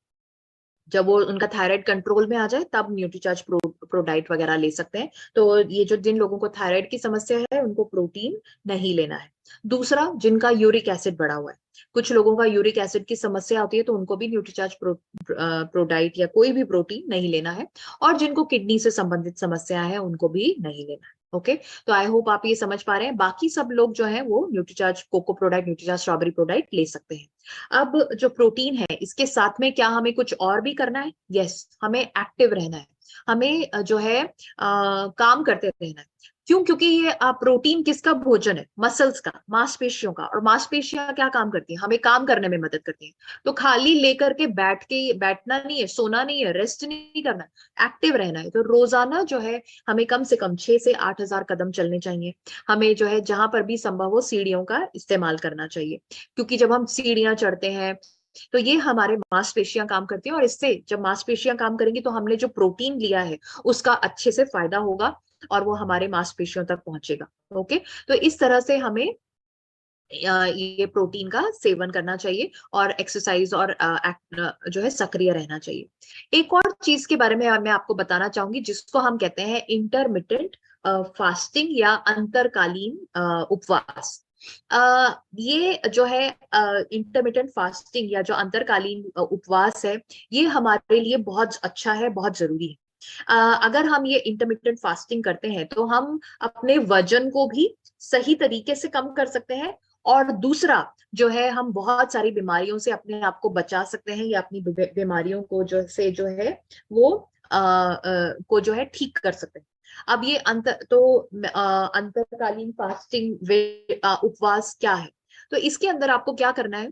जब वो उनका थायराइड कंट्रोल में आ जाए तब न्यूट्रीचार्ज प्रो डाइट वगैरह ले सकते हैं। तो ये जो जिन लोगों को थायराइड की समस्या है उनको प्रोटीन नहीं लेना है। दूसरा, जिनका यूरिक एसिड बढ़ा हुआ है। कुछ लोगों का यूरिक एसिड की समस्या होती है तो उनको भी न्यूट्रीचार्ज प्रो डाइट या कोई भी प्रोटीन नहीं लेना है। और जिनको किडनी से संबंधित समस्या है उनको भी नहीं लेना है। ओके, तो आई होप आप ये समझ पा रहे हैं। बाकी सब लोग जो है वो Nutricharge cocoa product, Nutricharge strawberry product ले सकते हैं। अब जो प्रोटीन है इसके साथ में क्या हमें कुछ और भी करना है? यस, हमें एक्टिव रहना है। हमें जो है काम करते रहना है। क्यों? क्योंकि ये प्रोटीन किसका भोजन है? मसल्स का, मांसपेशियों का। और मांसपेशियां क्या काम करती हैं? हमें काम करने में मदद करती हैं। तो खाली लेकर के बैठना नहीं है, सोना नहीं है, रेस्ट नहीं करना है, एक्टिव रहना है। तो रोजाना जो है हमें कम से कम 6 से 8 हजार कदम चलने चाहिए। हमें जो है जहां पर भी संभव हो सीढ़ियों का इस्तेमाल करना चाहिए, क्योंकि जब हम सीढ़ियां चढ़ते हैं तो ये हमारे मांसपेशियां काम करती हैं, और इससे जब मांसपेशियां काम करेंगी तो हमने जो प्रोटीन लिया है उसका अच्छे से फायदा होगा और वो हमारे मांसपेशियों तक पहुंचेगा। ओके, तो इस तरह से हमें ये प्रोटीन का सेवन करना चाहिए और एक्सरसाइज और जो है सक्रिय रहना चाहिए। एक और चीज के बारे में मैं आपको बताना चाहूंगी जिसको हम कहते हैं इंटरमिटेंट फास्टिंग या अंतरकालीन उपवास। ये जो है इंटरमिटेंट फास्टिंग या जो अंतरकालीन उपवास है, ये हमारे लिए बहुत अच्छा है, बहुत जरूरी है। अगर हम ये इंटरमिटेंट फास्टिंग करते हैं तो हम अपने वजन को भी सही तरीके से कम कर सकते हैं, और दूसरा जो है हम बहुत सारी बीमारियों से अपने आप को बचा सकते हैं या अपनी बीमारियों को जो है वो को जो है ठीक कर सकते हैं। अब ये अंतरकालीन फास्टिंग उपवास क्या है? तो इसके अंदर आपको क्या करना है?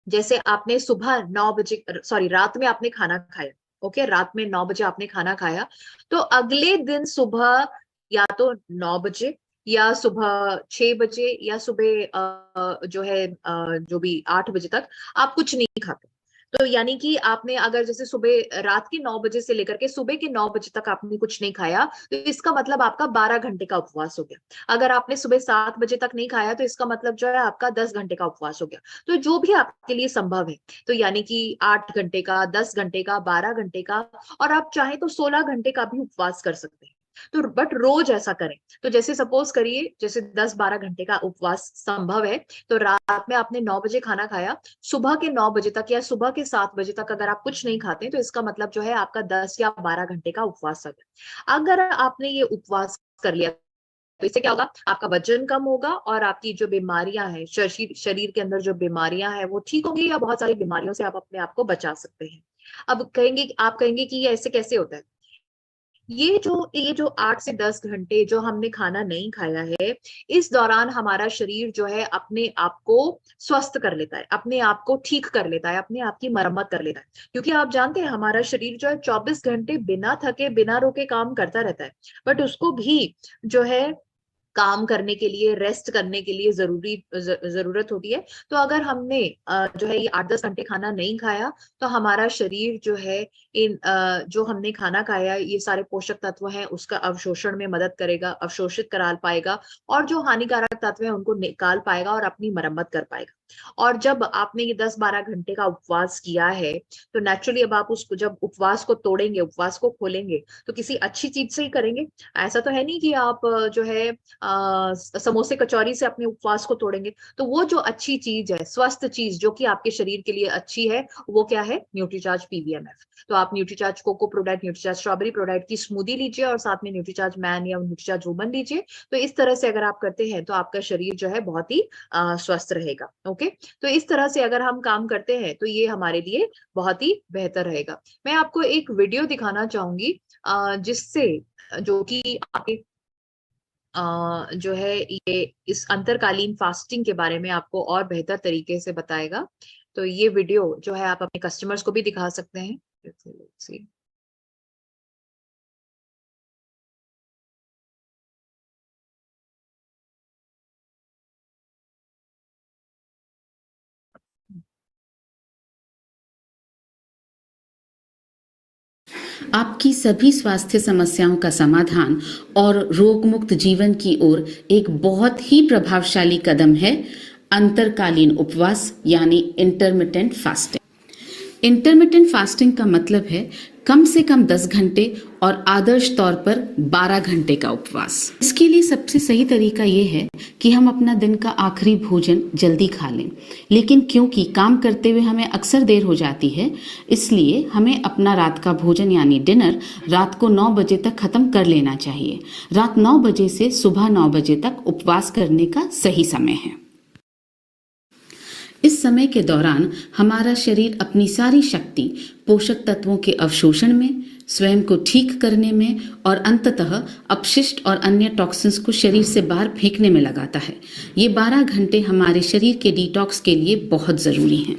जैसे आपने सुबह 9 बजे, सॉरी, रात में आपने खाना खाया। ओके, रात में 9 बजे आपने खाना खाया, तो अगले दिन सुबह या तो 9 बजे या सुबह 6 बजे या सुबह जो है जो भी 8 बजे तक आप कुछ नहीं खाते। तो यानी कि आपने अगर जैसे सुबह रात के 9 बजे से लेकर के सुबह के 9 बजे तक आपने कुछ नहीं खाया, तो इसका मतलब आपका 12 घंटे का उपवास हो गया। अगर आपने सुबह 7 बजे तक नहीं खाया तो इसका मतलब जो है आपका 10 घंटे का उपवास हो गया। तो जो भी आपके लिए संभव है, तो यानी कि 8 घंटे का, 10 घंटे का, 12 घंटे का, और आप चाहें तो 16 घंटे का भी उपवास कर सकते हैं। तो बट रोज ऐसा करें। तो जैसे सपोज करिए, जैसे 10-12 घंटे का उपवास संभव है, तो रात में आपने 9 बजे खाना खाया, सुबह के 9 बजे तक या सुबह के 7 बजे तक अगर आप कुछ नहीं खाते तो इसका मतलब जो है आपका 10 या 12 घंटे का उपवास हो गया। अगर आपने ये उपवास कर लिया तो इससे क्या होगा? आपका वजन कम होगा और आपकी जो बीमारियां हैं, शरीर के अंदर जो बीमारियां हैं वो ठीक होंगी, या बहुत सारी बीमारियों से आप अपने आप को बचा सकते हैं। अब आप कहेंगे कि ये ऐसे कैसे होता है? ये जो 8 से 10 घंटे जो हमने खाना नहीं खाया है, इस दौरान हमारा शरीर जो है अपने आप को स्वस्थ कर लेता है, अपने आप को ठीक कर लेता है, अपने आप की मरम्मत कर लेता है। क्योंकि आप जानते हैं हमारा शरीर जो है 24 घंटे बिना थके बिना रोके काम करता रहता है, बट उसको भी जो है काम करने के लिए, रेस्ट करने के लिए जरूरत होती है। तो अगर हमने जो है ये 8-10 घंटे खाना नहीं खाया, तो हमारा शरीर जो है जो हमने खाना खाया, ये सारे पोषक तत्व हैं उसका अवशोषण में मदद करेगा, अवशोषित करा पाएगा, और जो हानिकारक तत्व है उनको निकाल पाएगा और अपनी मरम्मत कर पाएगा। और जब आपने ये 10-12 घंटे का उपवास किया है, तो नेचुरली अब आप उसको जब उपवास को तोड़ेंगे, उपवास को खोलेंगे, तो किसी अच्छी चीज से ही करेंगे। ऐसा तो है नहीं कि आप जो है समोसे कचौरी से अपने उपवास को तोड़ेंगे। तो वो जो अच्छी चीज है, स्वस्थ चीज जो कि आपके शरीर के लिए अच्छी है, वो क्या है? Nutricharge PVMF. तो आप Nutricharge cocoa product, Nutricharge strawberry product की स्मूदी लीजिए और साथ में न्यूट्रीचार्ज मैन या न्यूट्रीचार्ज वुमन लीजिए। तो इस तरह से अगर आप करते हैं तो आपका शरीर जो है बहुत ही स्वस्थ रहेगा। ओके, तो इस तरह से अगर हम काम करते हैं तो ये हमारे लिए बहुत ही बेहतर रहेगा। मैं आपको एक वीडियो दिखाना चाहूंगी जिससे जो कि आपके जो है ये इस अंतरकालीन फास्टिंग के बारे में आपको और बेहतर तरीके से बताएगा। तो ये वीडियो जो है आप अपने कस्टमर्स को भी दिखा सकते हैं। Let's see. आपकी सभी स्वास्थ्य समस्याओं का समाधान और रोग मुक्त जीवन की ओर एक बहुत ही प्रभावशाली कदम है अंतरकालीन उपवास यानी इंटरमिटेंट फास्टिंग। इंटरमिटेंट फास्टिंग का मतलब है कम से कम 10 घंटे और आदर्श तौर पर 12 घंटे का उपवास। इसके लिए सबसे सही तरीका ये है कि हम अपना दिन का आखिरी भोजन जल्दी खा लें, लेकिन क्योंकि काम करते हुए हमें अक्सर देर हो जाती है, इसलिए हमें अपना रात का भोजन यानी डिनर रात को 9 बजे तक खत्म कर लेना चाहिए। रात 9 बजे से सुबह 9 बजे तक उपवास करने का सही समय है। इस समय के दौरान हमारा शरीर अपनी सारी शक्ति पोषक तत्वों के अवशोषण में, स्वयं को ठीक करने में और अंततः अपशिष्ट और अन्य टॉक्सिन्स को शरीर से बाहर फेंकने में लगाता है। ये 12 घंटे हमारे शरीर के डिटॉक्स के लिए बहुत ज़रूरी हैं।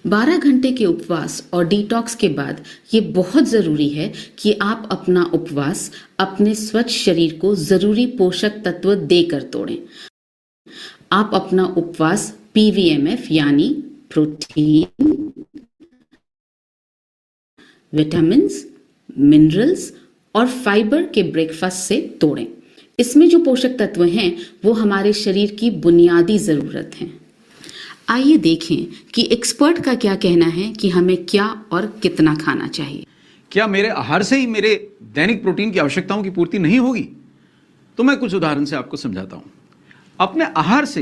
12 घंटे के उपवास और डिटॉक्स के बाद ये बहुत ज़रूरी है कि आप अपना उपवास अपने स्वच्छ शरीर को ज़रूरी पोषक तत्व देकर तोड़ें। आप अपना उपवास PVMF यानी प्रोटीन, विटामिन्स, मिनरल्स और फाइबर के ब्रेकफास्ट से तोड़ें। इसमें जो पोषक तत्व हैं वो हमारे शरीर की बुनियादी ज़रूरत हैं। आइए देखें कि एक्सपर्ट का क्या कहना है कि हमें क्या और कितना खाना चाहिए। क्या मेरे आहार से ही मेरे दैनिक प्रोटीन की आवश्यकताओं की पूर्ति नहीं होगी? तो मैं कुछ उदाहरण से आपको समझाता हूं। अपने आहार से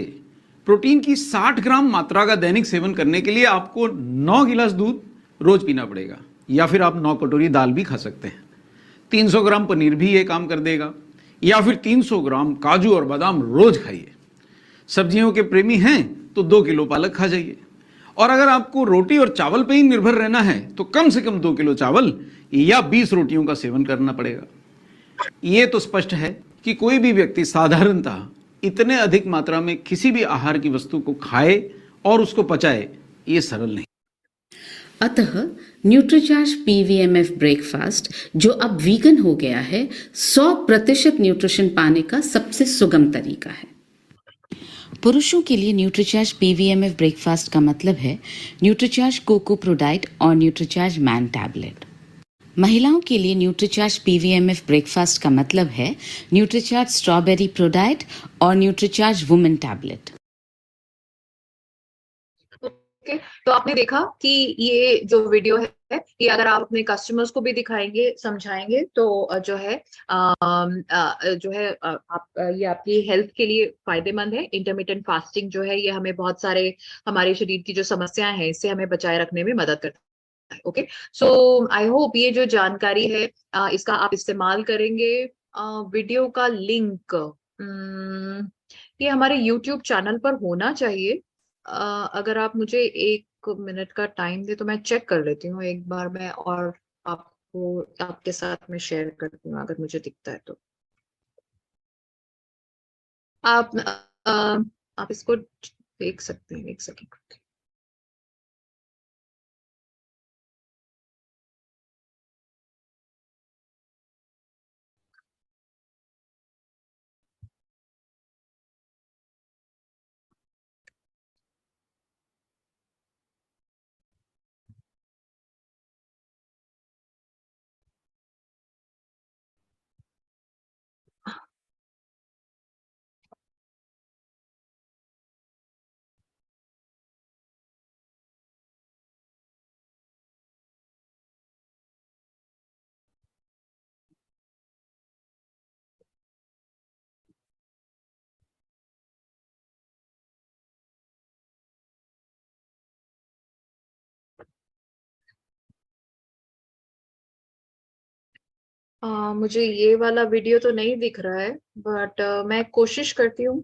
प्रोटीन की 60 ग्राम मात्रा का दैनिक सेवन करने के लिए आपको 9 गिलास दूध रोज पीना पड़ेगा, या फिर आप 9 कटोरी दाल भी खा सकते हैं। 300 ग्राम पनीर भी ये काम कर देगा, या फिर 300 ग्राम काजू और बादाम रोज खाइए। सब्जियों के प्रेमी हैं तो 2 किलो पालक खा जाइए। और अगर आपको रोटी और चावल पे ही निर्भर रहना है तो कम से कम 2 किलो चावल या 20 रोटियों का सेवन करना पड़ेगा। ये तो स्पष्ट है कि कोई भी व्यक्ति साधारणतः इतने अधिक मात्रा में किसी भी आहार की वस्तु को खाए और उसको पचाए, ये सरल नहीं। अतः न्यूट्रीचार्ज PVMF ब्रेकफास्ट, जो अब वीगन हो गया है, 100% न्यूट्रिशन पाने का सबसे सुगम तरीका है। पुरुषों के लिए न्यूट्रीचार्ज PVMF ब्रेकफास्ट का मतलब है न्यूट्रीचार्ज कोको प्रोडाइट और न्यूट्रीचार्ज मैन टैबलेट। महिलाओं के लिए न्यूट्रीचार्ज PVMF ब्रेकफास्ट का मतलब है न्यूट्रीचार्ज स्ट्रॉबेरी प्रोडाइट और न्यूट्रीचार्ज वुमेन टैबलेट। ओके, तो आपने देखा कि ये जो वीडियो है ये अगर आप अपने कस्टमर्स को भी दिखाएंगे, समझाएंगे तो जो है आप ये आपकी हेल्थ के लिए फायदेमंद है। इंटरमिटेंट फास्टिंग जो है ये हमें बहुत सारे हमारे शरीर की जो समस्याएं हैं इससे हमें बचाए रखने में मदद करता है। ओके, सो आई होप ये जो जानकारी है इसका आप इस्तेमाल करेंगे। वीडियो का लिंक ये हमारे YouTube चैनल पर होना चाहिए। अगर आप मुझे 1 मिनट का टाइम दे तो मैं चेक कर लेती हूँ एक बार मैं, और आपको आपके साथ में शेयर करती हूँ अगर मुझे दिखता है तो। आप अ, आप इसको देख सकते हैं, 1 सेकेंड। मुझे ये वाला वीडियो तो नहीं दिख रहा है, बट मैं कोशिश करती हूँ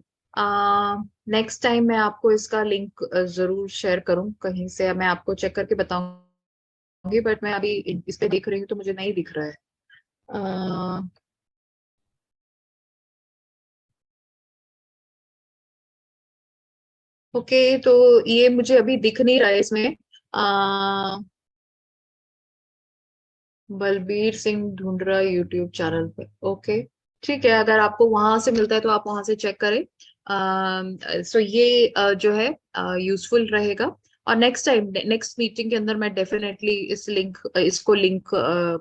नेक्स्ट टाइम मैं आपको इसका लिंक जरूर शेयर करूँ कहीं से। मैं आपको चेक करके बताऊंगी, बट मैं अभी इस पे देख रही हूँ तो मुझे नहीं दिख रहा है। ओके, तो ये मुझे अभी दिख नहीं रहा है इसमें। बलबीर सिंह ढूंढ रहा यूट्यूब चैनल पे। ओके, ठीक है, अगर आपको वहां से मिलता है तो आप वहां से चेक करें। सो ये जो है यूजफुल रहेगा। और नेक्स्ट मीटिंग के अंदर मैं डेफिनेटली इसको लिंक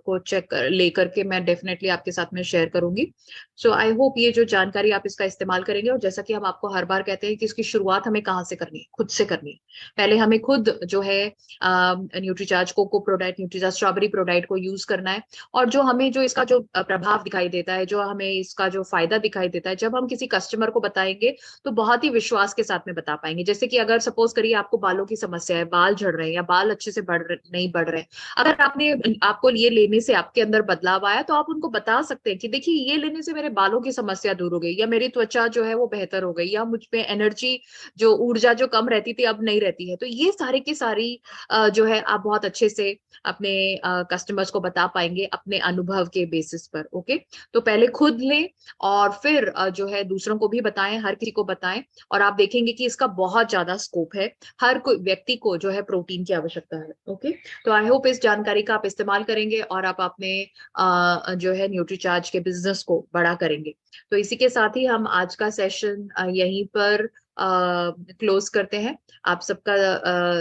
को चेक लेकर के मैं डेफिनेटली आपके साथ में शेयर करूंगी। सो आई होप ये जो जानकारी आप इसका इस्तेमाल करेंगे, और जैसा कि हम आपको हर बार कहते हैं कि इसकी शुरुआत हमें कहाँ से करनी है, खुद से करनी है। पहले हमें खुद जो है Nutricharge cocoa product, Nutricharge strawberry product को यूज करना है, और जो हमें जो इसका जो प्रभाव दिखाई देता है, जो हमें इसका जो फायदा दिखाई देता है, जब हम किसी कस्टमर को बताएंगे तो बहुत ही विश्वास के साथ में बता पाएंगे। जैसे कि अगर सपोज करिए आपको बालों की समस्या है, बाल झड़ रहे हैं या बाल अच्छे से नहीं बढ़ रहे हैं, अगर आपको ये लेने से आपके अंदर बदलाव आया, तो आप उनको बता सकते हैं कि देखिए ये लेने से मेरे बालों की समस्या दूर हो गई, या मेरी त्वचा जो है वो बेहतर हो गई, या मुझ में एनर्जी जो ऊर्जा जो कम रहती थी अब नहीं रहती है। तो ये सारी की सारी जो है आप बहुत अच्छे से अपने कस्टमर्स को बता पाएंगे अपने अनुभव के बेसिस पर। ओके, तो पहले खुद लें और फिर जो है दूसरों को भी बताएं, हर किसी को बताएं, और आप देखेंगे कि इसका बहुत ज्यादा स्कोप है। हर कोई व्यक्ति को जो है प्रोटीन की आवश्यकता है। ओके, तो आई होप इस जानकारी का आप इस्तेमाल करेंगे और आप अपने जो है न्यूट्रीचार्ज के बिजनेस को बड़ा करेंगे। तो इसी के साथ ही हम आज का सेशन यहीं पर क्लोज करते हैं। आप सबका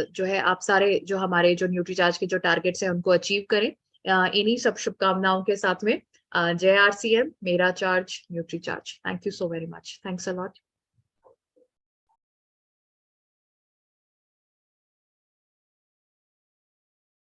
जो है आप सारे जो हमारे जो न्यूट्रीचार्ज के जो टारगेट्स हैं उनको अचीव करें, इन्हीं सब शुभकामनाओं के साथ में जय RCM, मेरा charge Nutricharge. Thank you so very much, thanks a lot.